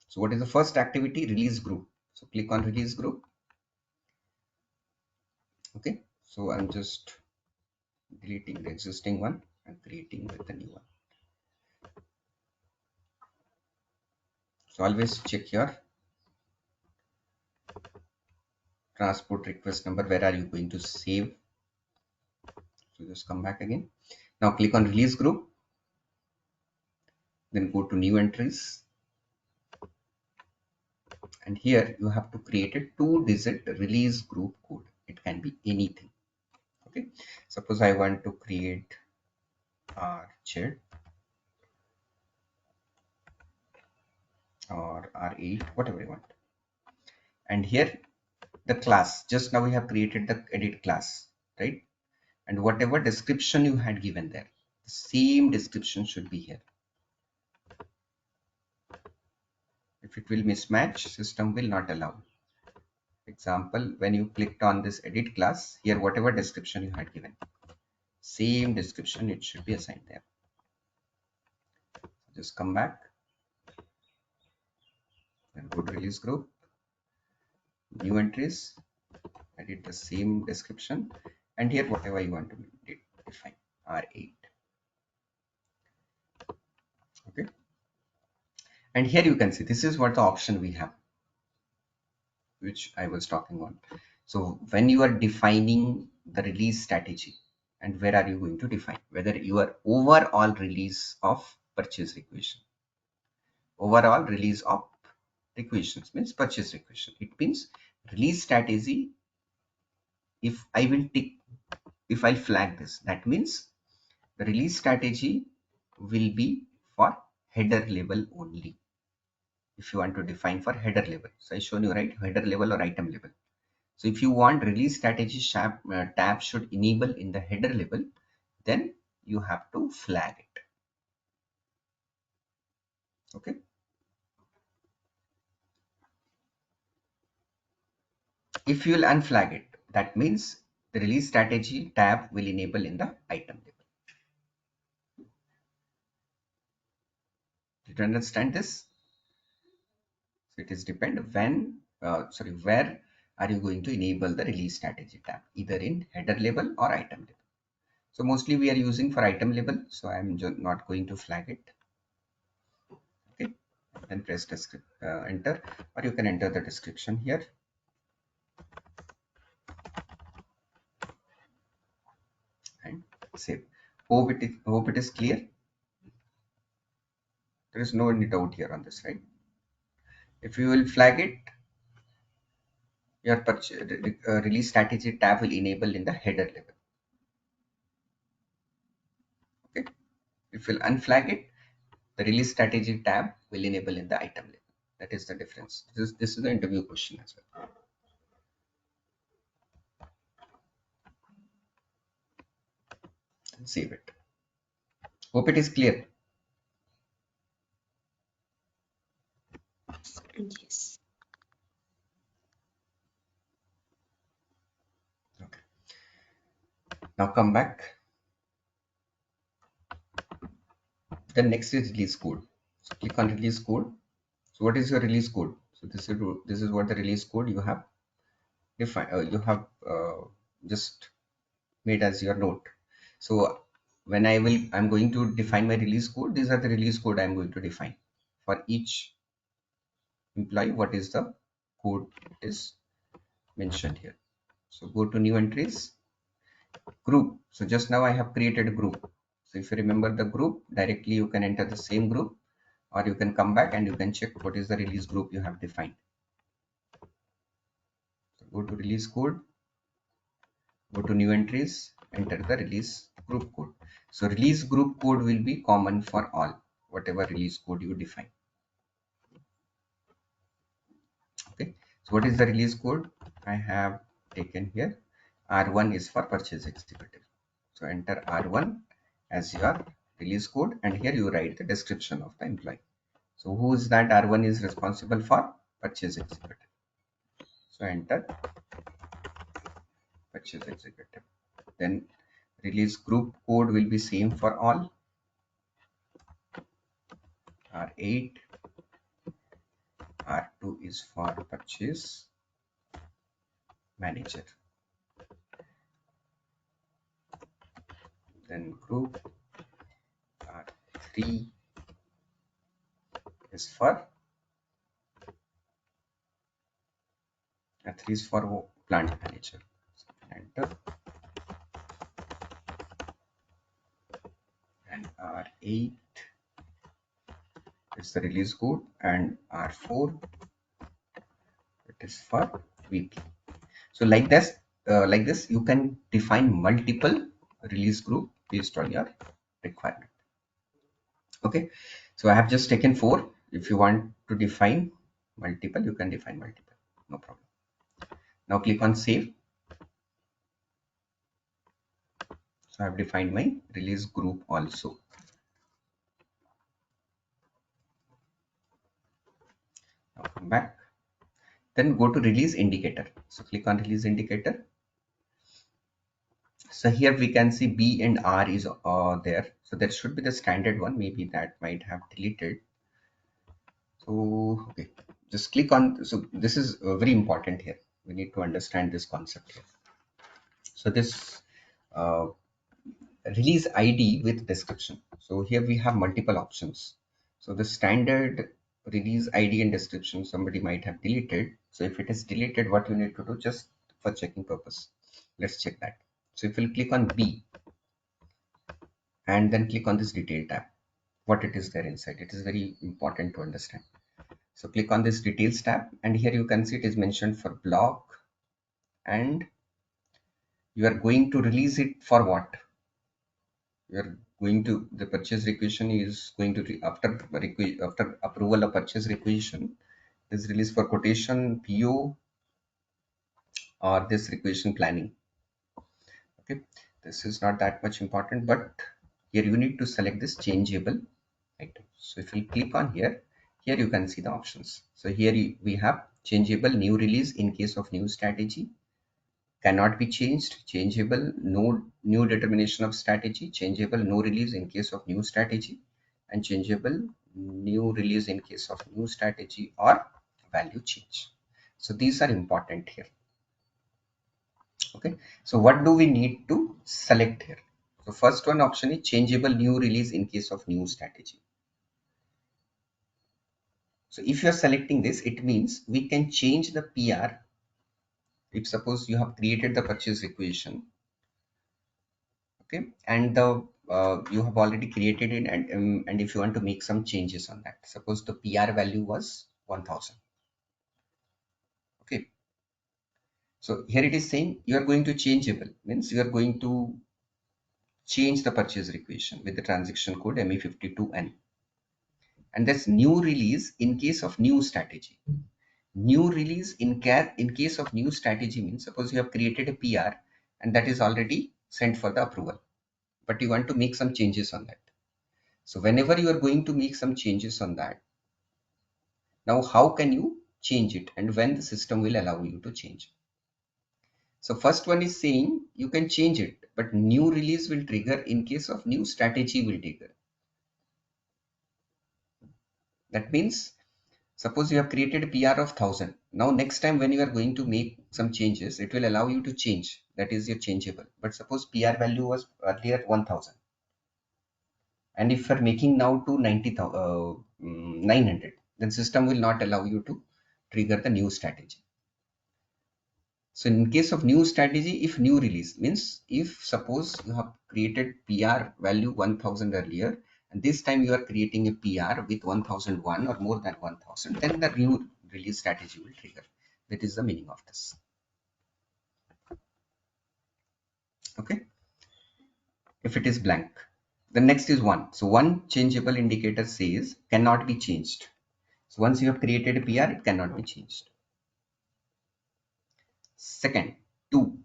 So what is the first activity? Release group. So click on release group. Okay. So I'm just deleting the existing one and creating with the new one. So always check your transport request number. Where are you going to save? So just come back again. Now click on release group. Then go to new entries. And here you have to create a 2-digit release group code. It can be anything. Okay. Suppose I want to create RZ or R8, whatever you want. And here the class, just now we have created the edit class, right? And whatever description you had given there, the same description should be here. If it will mismatch, system will not allow. Example, when you clicked on this edit class, here whatever description you had given, same description it should be assigned there. Just come back and go to release group, new entries, edit the same description, and here whatever you want to define, R8. Okay. And here you can see this is what the option we have, which I was talking on. So when you are defining the release strategy, and where are you going to define? Whether your overall release of purchase equation, overall release of requisitions means purchase requisition. It means release strategy. If I will tick, if I flag this, that means the release strategy will be for header level only. If you want to define for header level, so I shown you, right, header level or item level. So if you want release strategy tab should enable in the header level, then you have to flag it. Okay. If you will unflag it, that means the release strategy tab will enable in the item level. Did you understand this? So it is depend when, where are you going to enable the release strategy tab, either in header level or item level. So mostly we are using for item level, so I am not going to flag it. Okay, then press enter, or you can enter the description here and save. Hope it is clear. There is no any doubt here on this, right? If you will flag it, your release strategy tab will enable in the header level. Okay. If you will unflag it, the release strategy tab will enable in the item level. That is the difference. This is the interview question as well. Save it. Hope it is clear. Yes. Okay. Now come back. Then next is release code. So click on release code. So what is your release code? So this is what the release code you have defined. You have just made as your note. So when I'm going to define my release code. These are the release code I'm going to define for each employee. What is the code is mentioned here? So go to new entries, group. So just now I have created a group. So if you remember the group, directly you can enter the same group, or you can come back and you can check what is the release group you have defined. So go to release code, go to new entries, enter the release group code. So release group code will be common for all, whatever release code you define. Okay. So what is the release code I have taken here? R1 is for purchase executive. So enter R1 as your release code, and here you write the description of the employee. So who is that R1 is responsible for? Purchase executive. So enter purchase executive. Then release group code will be same for all. R8, R2 is for purchase manager. Then group R3 is for R3 is for plant manager. So enter, and R8 is the release code, and R4 it is for VP. So like this, you can define multiple release group based on your requirement. Okay, so I have just taken 4. If you want to define multiple, you can define multiple, no problem. Now click on save. So I have defined my release group also. Now come back, then go to release indicator. So click on release indicator. So here we can see B and R is there. So that should be the standard one. Maybe that might have deleted. So okay, just click on. So this is very important here. We need to understand this concept here. So this uh, release ID with description. So here we have multiple options. So the standard release ID and description somebody might have deleted. So if it is deleted, what you need to do, just for checking purpose, let's check that. So if we'll click on B and then click on this detail tab, what it is there inside, it is very important to understand. So click on this details tab, and here you can see it is mentioned for block, and you are going to release it for what? You are going to, the purchase requisition is going to after approval of purchase requisition is released for quotation, PO, or this requisition planning. Okay, this is not that much important, but here you need to select this changeable item. So if you click on here, here you can see the options. So here we have changeable new release in case of new strategy, cannot be changed, changeable no new determination of strategy, changeable no release in case of new strategy, and changeable new release in case of new strategy or value change. So these are important here. Okay, so what do we need to select here? So first one option is changeable new release in case of new strategy. So if you are selecting this, it means we can change the PR. If suppose you have created the purchase requisition, okay, and the you have already created it, and if you want to make some changes on that, suppose the PR value was 1000. Okay, so here it is saying you are going to changeable, means you are going to change the purchase requisition with the transaction code ME52N, and that's new release in case of new strategy. New release in case of new strategy means suppose you have created a PR and that is already sent for the approval, but you want to make some changes on that. So whenever you are going to make some changes on that, now how can you change it and when the system will allow you to change? So first one is saying you can change it, but new release will trigger in case of new strategy will trigger. That means suppose you have created a PR of 1000. Now next time when you are going to make some changes, it will allow you to change. That is your changeable. But suppose PR value was earlier 1000. And if you are making now to 900, then system will not allow you to trigger the new strategy. So in case of new strategy, if new release means if suppose you have created PR value 1000 earlier, and this time you are creating a PR with 1001 or more than 1000, then the new release strategy will trigger. That is the meaning of this. Okay. If it is blank, the next is one. So one changeable indicator says cannot be changed. So once you have created a PR, it cannot be changed. Second, two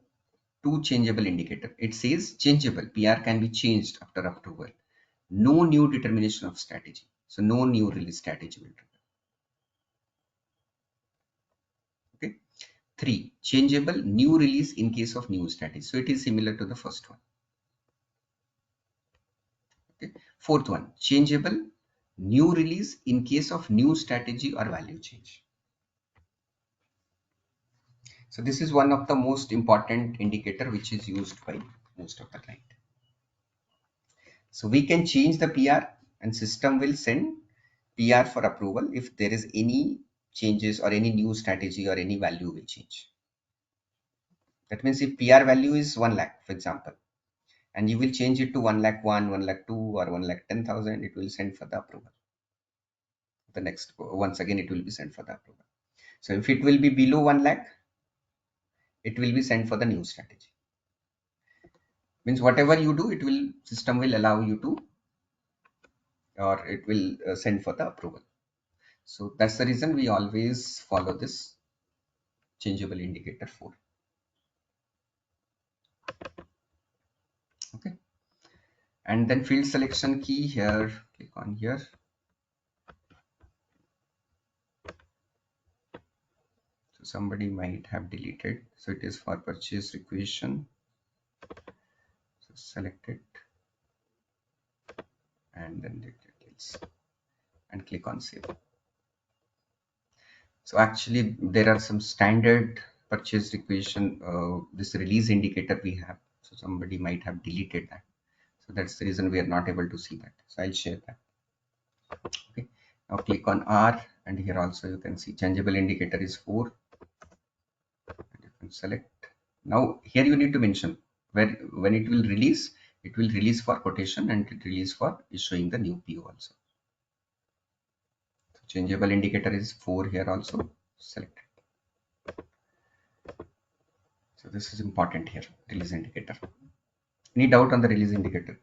changeable indicator. It says changeable PR can be changed after approval. No new determination of strategy. So no new release strategy will trigger. Okay. 3. Changeable new release in case of new strategy. So it is similar to the first one. Okay. Fourth one, changeable new release in case of new strategy or value change. So this is one of the most important indicator which is used by most of the client. So we can change the PR and system will send PR for approval if there is any changes or any new strategy or any value will change. That means if PR value is 1 lakh, for example, and you will change it to 1 lakh 1, 1 lakh 2, or 1 lakh 10,000, it will send for the approval. The next, once again, it will be sent for the approval. So if it will be below 1 lakh, it will be sent for the new strategy. Means whatever you do, it will, system will allow you to, or it will send for the approval. So that's the reason we always follow this changeable indicator 4. Okay. And then field selection key here, click on here. So somebody might have deleted. So it is for purchase requisition. So select it and then the details and click on save. So actually there are some standard purchase requisition, this release indicator we have. So somebody might have deleted that. So that's the reason we are not able to see that. So I'll share that. Okay. Now click on R, and here also you can see changeable indicator is 4. And you can select. Now here you need to mention where when it will release for quotation and it release for issuing the new PO also. Changeable indicator is 4 here also. Select it. So this is important here, release indicator. Any doubt on the release indicator?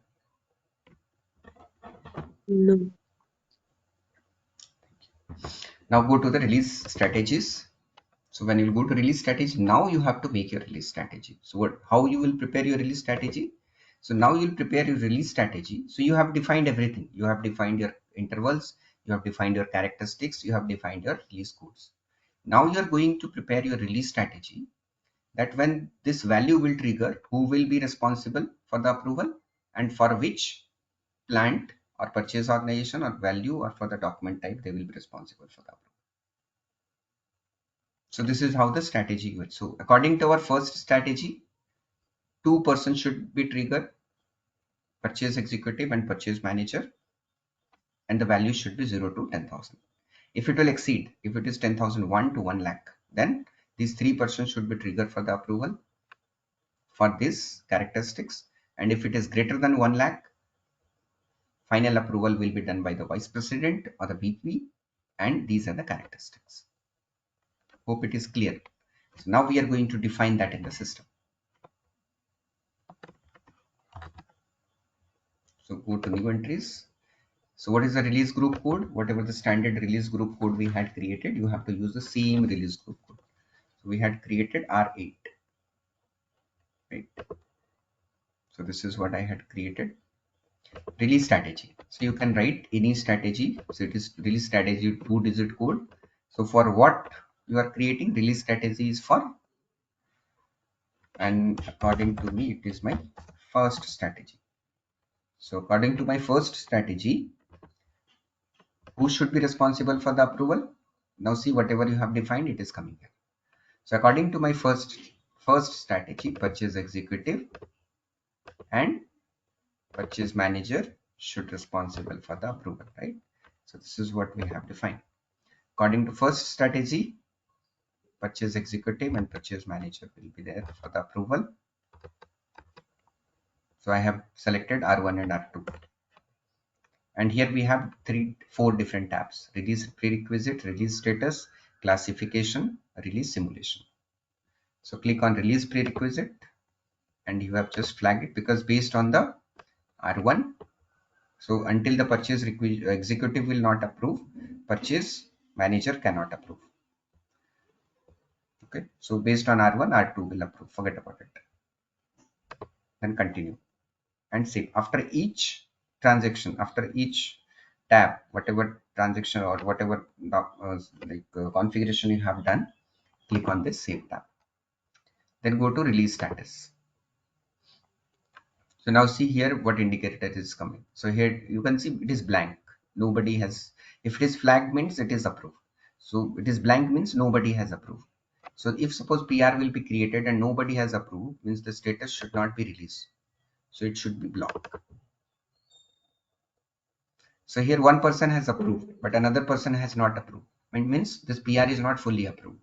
No. Now go to the release strategies. So when you go to release strategy, now you have to make your release strategy. So how you will prepare your release strategy? So now you'll prepare your release strategy. So you have defined everything. You have defined your intervals. You have defined your characteristics. You have defined your release codes. Now you're going to prepare your release strategy, that when this value will trigger, who will be responsible for the approval and for which plant or purchase organization or value or for the document type they will be responsible for the approval. So this is how the strategy works. So according to our first strategy, two persons should be triggered, purchase executive and purchase manager, and the value should be 0 to 10,000. If it will exceed, if it is 10,001 to 1 lakh, then these three persons should be triggered for the approval for this characteristics. And if it is greater than 1 lakh, final approval will be done by the vice president or the VP, and these are the characteristics. Hope it is clear. So now we are going to define that in the system. So go to new entries. So what is the release group code? Whatever the standard release group code we had created, you have to use the same release group code. So we had created R8, right? So this is what I had created. Release strategy. So you can write any strategy. So it is release strategy 2-digit code. So for what you are creating release strategy is for, and according to me, it is my first strategy. So according to my first strategy, who should be responsible for the approval? Now see, whatever you have defined, it is coming here. So according to my first strategy, purchase executive and purchase manager should responsible for the approval, right? So this is what we have defined. According to first strategy, purchase executive and purchase manager will be there for the approval. So I have selected R1 and R2. And here we have 4 different tabs: release prerequisite, release status, classification, release simulation. So click on release prerequisite, and you have just flagged it because based on the R1, so until the purchase executive will not approve, purchase manager cannot approve. Okay, so based on R1, R2 will approve. Forget about it. Then continue and save. After each transaction, after each tab, whatever transaction or whatever configuration you have done, click on this save tab. Then go to release status. So now see here what indicator is coming. So here you can see it is blank. Nobody has, if it is flagged means it is approved. So it is blank means nobody has approved. So if suppose PR will be created and nobody has approved, means the status should not be released. So it should be blocked. So here one person has approved, but another person has not approved. It means this PR is not fully approved.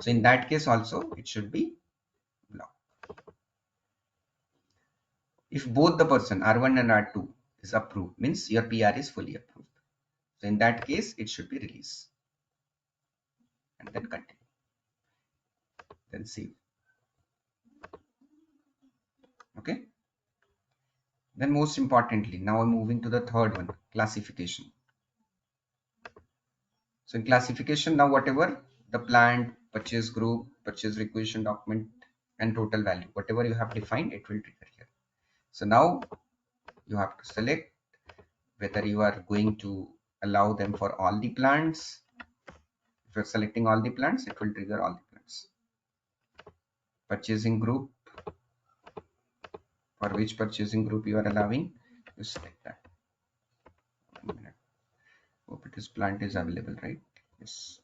So in that case also it should be blocked. If both the person R1 and R2 is approved, means your PR is fully approved. So in that case, it should be released. And then continue. Then save. Okay. Then most importantly, now I'm moving to the third one, classification. So in classification, now whatever the plant, purchase group, purchase requisition document, and total value, whatever you have defined, it will trigger here. So now you have to select whether you are going to allow them for all the plants. If you're selecting all the plants, it will trigger all the plants. Purchasing group, for which purchasing group you are allowing, you select that. 1 minute. Hope it is plant is available, right? Yes.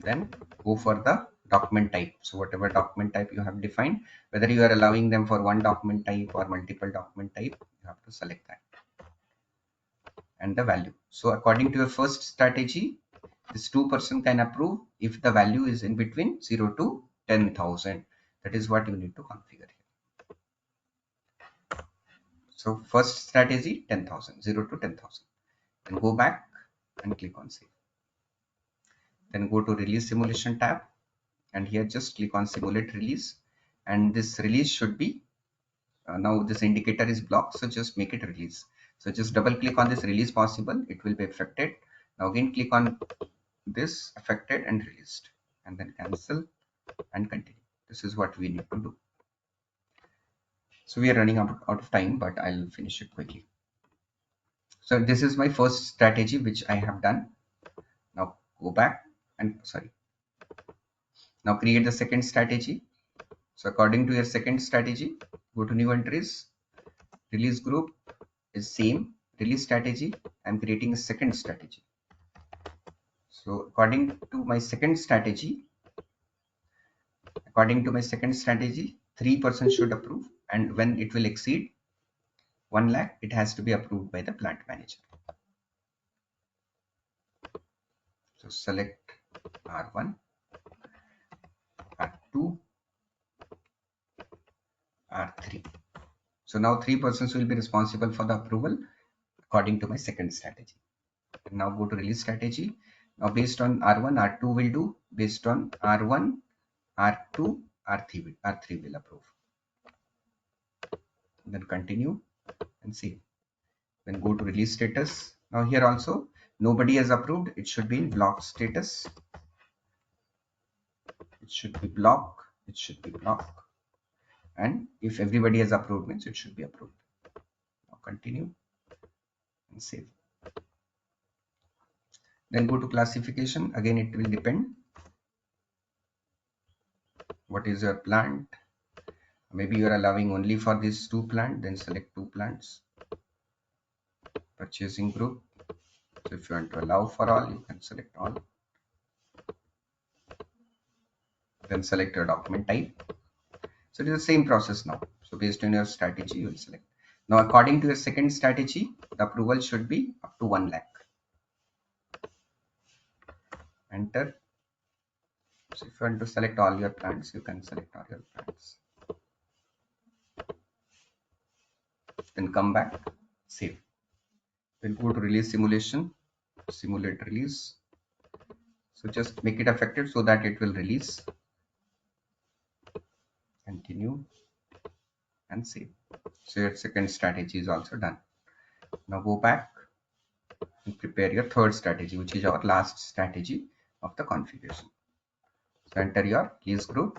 Then go for the document type. So whatever document type you have defined, whether you are allowing them for one document type or multiple document type, you have to select that. And the value. So according to your first strategy, this 2% can approve if the value is in between 0 to 10,000. That is what you need to configure here. So first strategy 10,000, 0 to 10,000. Then go back and click on save. Then go to release simulation tab, and here just click on simulate release, and this release should be now this indicator is blocked, so just make it release. So just double click on this release possible, it will be affected. Now again click on this affected and released, and then cancel and continue. This is what we need to do. So we are running out of time, but I'll finish it quickly. So this is my first strategy which I have done. Now go back and now create the second strategy. So according to your second strategy, go to new entries, release group is same, release strategy. I'm creating a second strategy. So according to my second strategy, 3% should approve, and when it will exceed 1 lakh, it has to be approved by the plant manager. So select R1, R2, R3. So now 3 persons will be responsible for the approval according to my second strategy. And now go to release strategy. Now based on R1, R2 will do, based on R1, R2, R3 will approve. Then continue and save. Then go to release status. Now here also nobody has approved, it should be in block status. It should be block, and if everybody has approved means it should be approved. Now continue and save. Then go to classification. Again it will depend what is your plant. Maybe you are allowing only for these 2 plants, then select 2 plants. Purchasing group, so if you want to allow for all, you can select all. Then select your document type. So it is the same process now. So based on your strategy, you will select. Now according to your second strategy, the approval should be up to 1 lakh. Enter. So if you want to select all your plants, you can select all your plants. Then come back, save. Then go to release simulation, simulate release. So just make it effective so that it will release. Continue and save. So your second strategy is also done. Now go back and prepare your third strategy, which is our last strategy of the configuration. So enter your release group,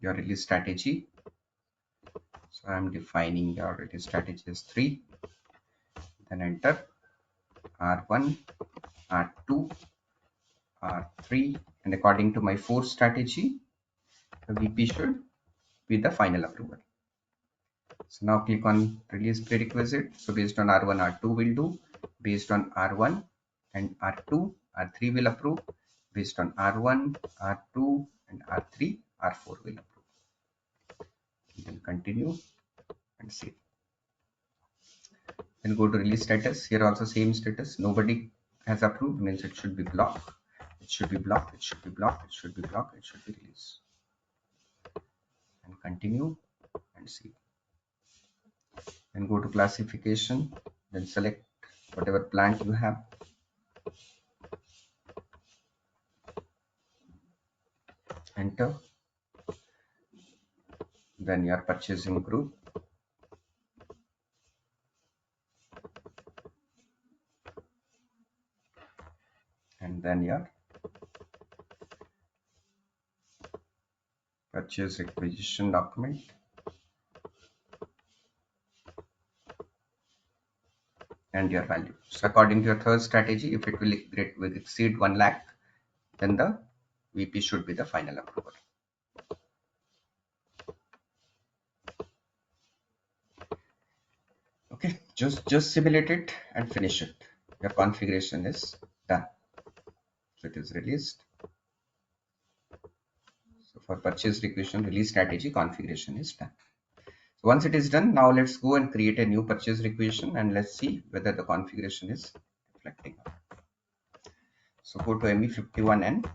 your release strategy. So I am defining your release strategy as 3. Then enter R1, R2, R3, and according to my fourth strategy, the VP should be the final approval. So now click on release prerequisite. So based on R1, R2 will do. Based on R1 and R2, R3 will approve. Based on R1, R2 and R3, R4 will approve. Then continue and save. Then go to release status. Here also same status. Nobody has approved means it should be blocked. It should be blocked. It should be blocked. It should be blocked. It should be released. And continue and save. Then go to classification. Then select whatever plant you have. Enter. Then your purchasing group. And then your purchase requisition document. And your value. So according to your third strategy, if it will exceed 1 lakh, then the VP should be the final approval. Okay, just simulate it and finish it. Your configuration is done. So it is released. So for purchase requisition release strategy, configuration is done. So once it is done, now let's go and create a new purchase requisition and let's see whether the configuration is reflecting. So go to ME51N,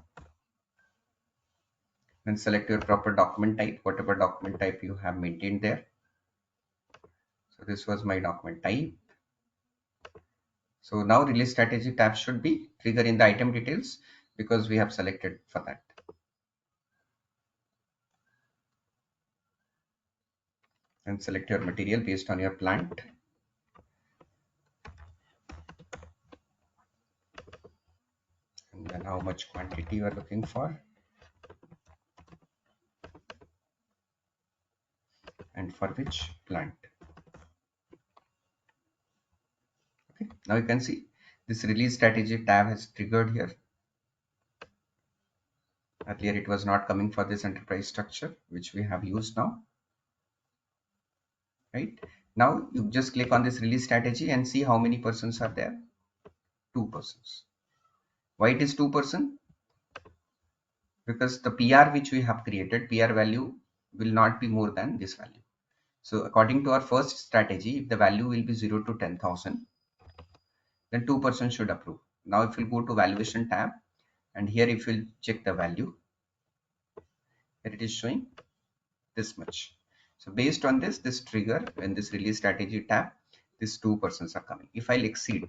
then select your proper document type, whatever document type you have maintained there. So this was my document type. So now release strategy tab should be trigger in the item details because we have selected for that. And select your material based on your plant. And then how much quantity you are looking for. And for which plant. Okay, now you can see this release strategy tab has triggered here. Earlier it was not coming for this enterprise structure, which we have used now. Right now, you just click on this release strategy and see how many persons are there. 2 persons. Why it is 2 person? Because the PR which we have created, PR value will not be more than this value. So according to our first strategy, if the value will be 0 to 10,000, then 2% should approve. Now if you go to valuation tab, and here if you check the value, here it is showing this much. So based on this trigger in this release strategy tab, these 2 persons are coming. If I'll exceed,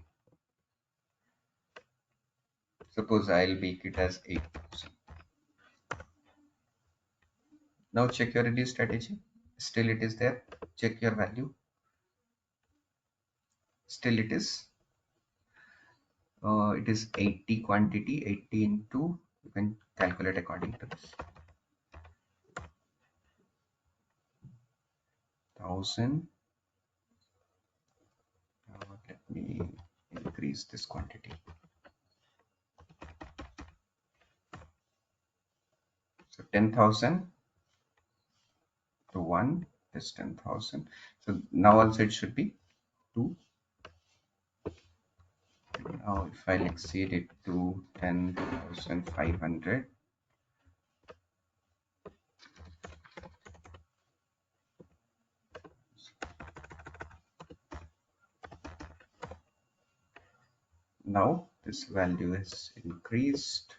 suppose I'll make it as 8,000. Now check your release strategy. Still it is there. Check your value. Still it is 80 quantity, 80 into, you can calculate according to this, 1000. Let me increase this quantity. So 10,000 to 1 is 10,000. So now also it should be 2. Now if I exceed it to 10,500, now this value is increased.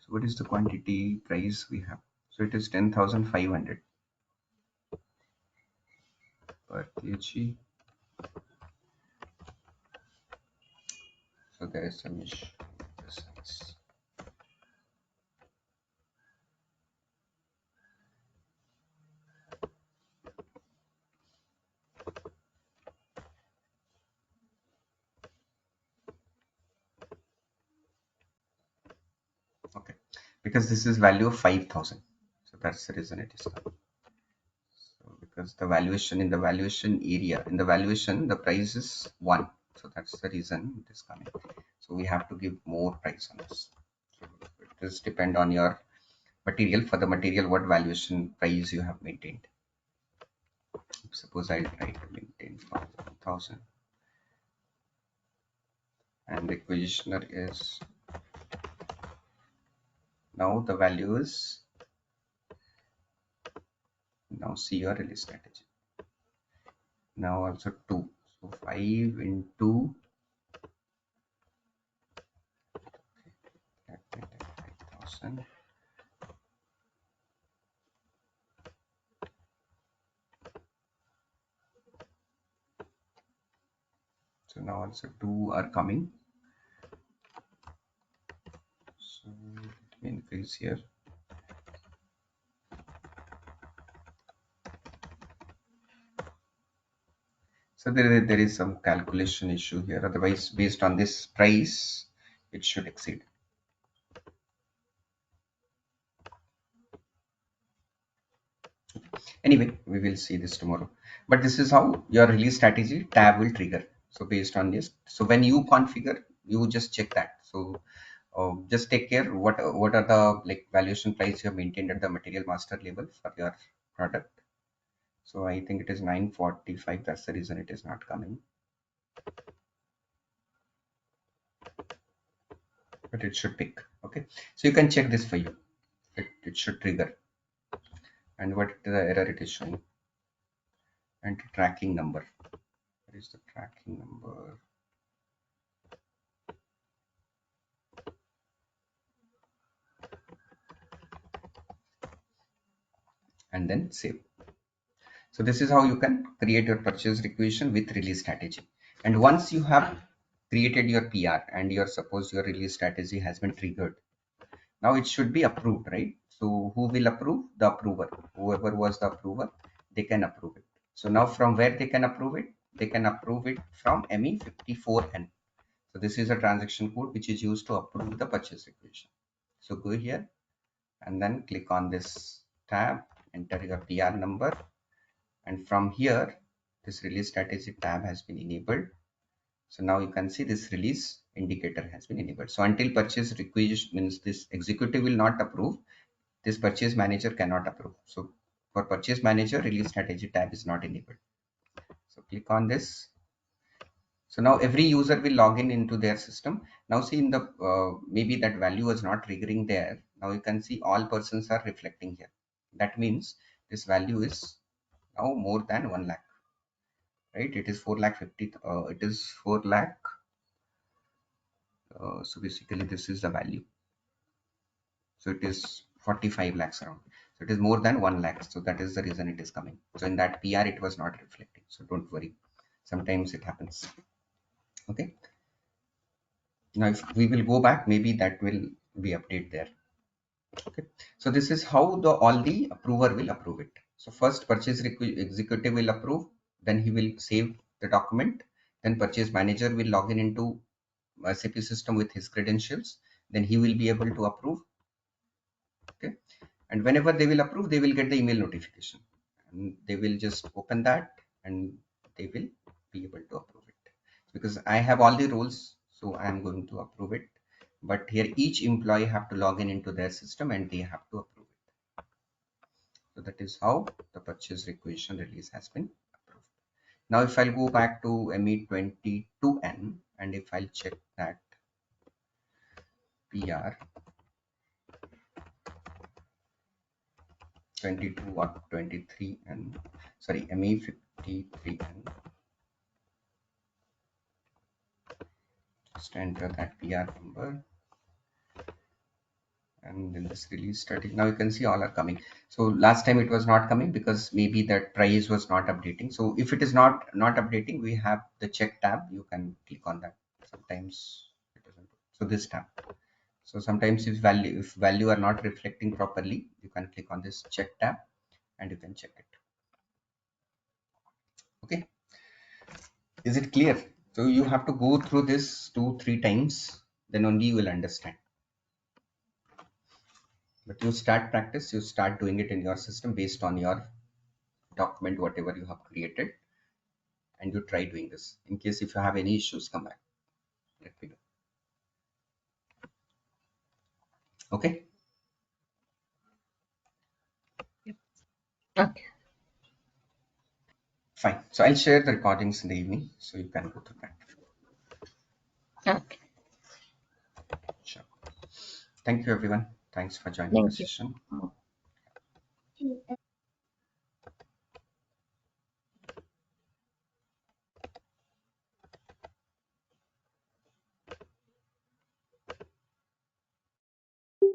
So what is the quantity price we have? So it is 10,500 per kg. So there is some issue with the size. Okay, because this is value of 5,000, so that's the reason it is coming. So because the valuation in the valuation area, in the valuation the price is 1, so that's the reason it is coming. So we have to give more price on this. So it does depend on your material. For the material, what valuation price you have maintained. Suppose I try to maintain for 1,000, and the acquisitioner is, now the value is, now see your release strategy. Now also 2, so 5 into 5,000. So now also 2 are coming. So let me increase here. So there is some calculation issue here. Otherwise, based on this price, it should exceed. Anyway, we will see this tomorrow. But this is how your release strategy tab will trigger. So based on this, so when you configure, you just check that. So just take care what are the like valuation price you have maintained at the material master level for your product. So I think it is 945. That's the reason it is not coming. But it should pick. Okay. So you can check this for you. It should trigger. And what the error it is showing. And tracking number. What is the tracking number? And then save. So this is how you can create your purchase requisition with release strategy. And once you have created your PR and your suppose your release strategy has been triggered, now it should be approved, right? So who will approve? The approver. Whoever was the approver, they can approve it. So now from where they can approve it? They can approve it from ME54N. So this is a transaction code which is used to approve the purchase requisition. So go here and then click on this tab, enter your PR number, and from here this release strategy tab has been enabled. So now you can see this release indicator has been enabled. So until purchase requisition means this executive will not approve, this purchase manager cannot approve. So for purchase manager, release strategy tab is not enabled. So click on this. So now every user will log in into their system. Now see in the maybe that value was not triggering there. Now you can see all persons are reflecting here. That means this value is now more than 1 lakh, right? It is 4 lakh 50. It is 4 lakh. So basically this is the value. So it is 45 lakhs around. So it is more than 1 lakh. So that is the reason it is coming. So in that PR, it was not reflecting. So don't worry. Sometimes it happens. Okay. Now if we will go back, maybe that will be update there. Okay. So this is how the all the approver will approve it. So first purchase executive will approve, then he will save the document. Then purchase manager will log in into SAP system with his credentials. Then he will be able to approve. Okay. And whenever they will approve, they will get the email notification and they will just open that and they will be able to approve it because I have all the rules, so I am going to approve it. But here each employee have to log in into their system and they have to approve it. So that is how the purchase requisition release has been approved. Now if I'll go back to ME22N and if I'll check that PR 22 or 23 and sorry ME53N, just enter that PR number and then this release strategy. Now you can see all are coming. So last time it was not coming because maybe that price was not updating. So if it is not updating, we have the check tab. You can click on that. Sometimes it doesn't. So this tab. So sometimes if value are not reflecting properly, you can click on this check tab and you can check it. Okay. Is it clear? So you have to go through this 2-3 times, then only you will understand. But you start practice, you start doing it in your system based on your document, whatever you have created, and you try doing this. In case if you have any issues, come back. Let me know. Okay. Okay. Fine. So I'll share the recordings in the evening, so you can go through that. Okay. Sure. Thank you, everyone. Thanks for joining the Thank session. you.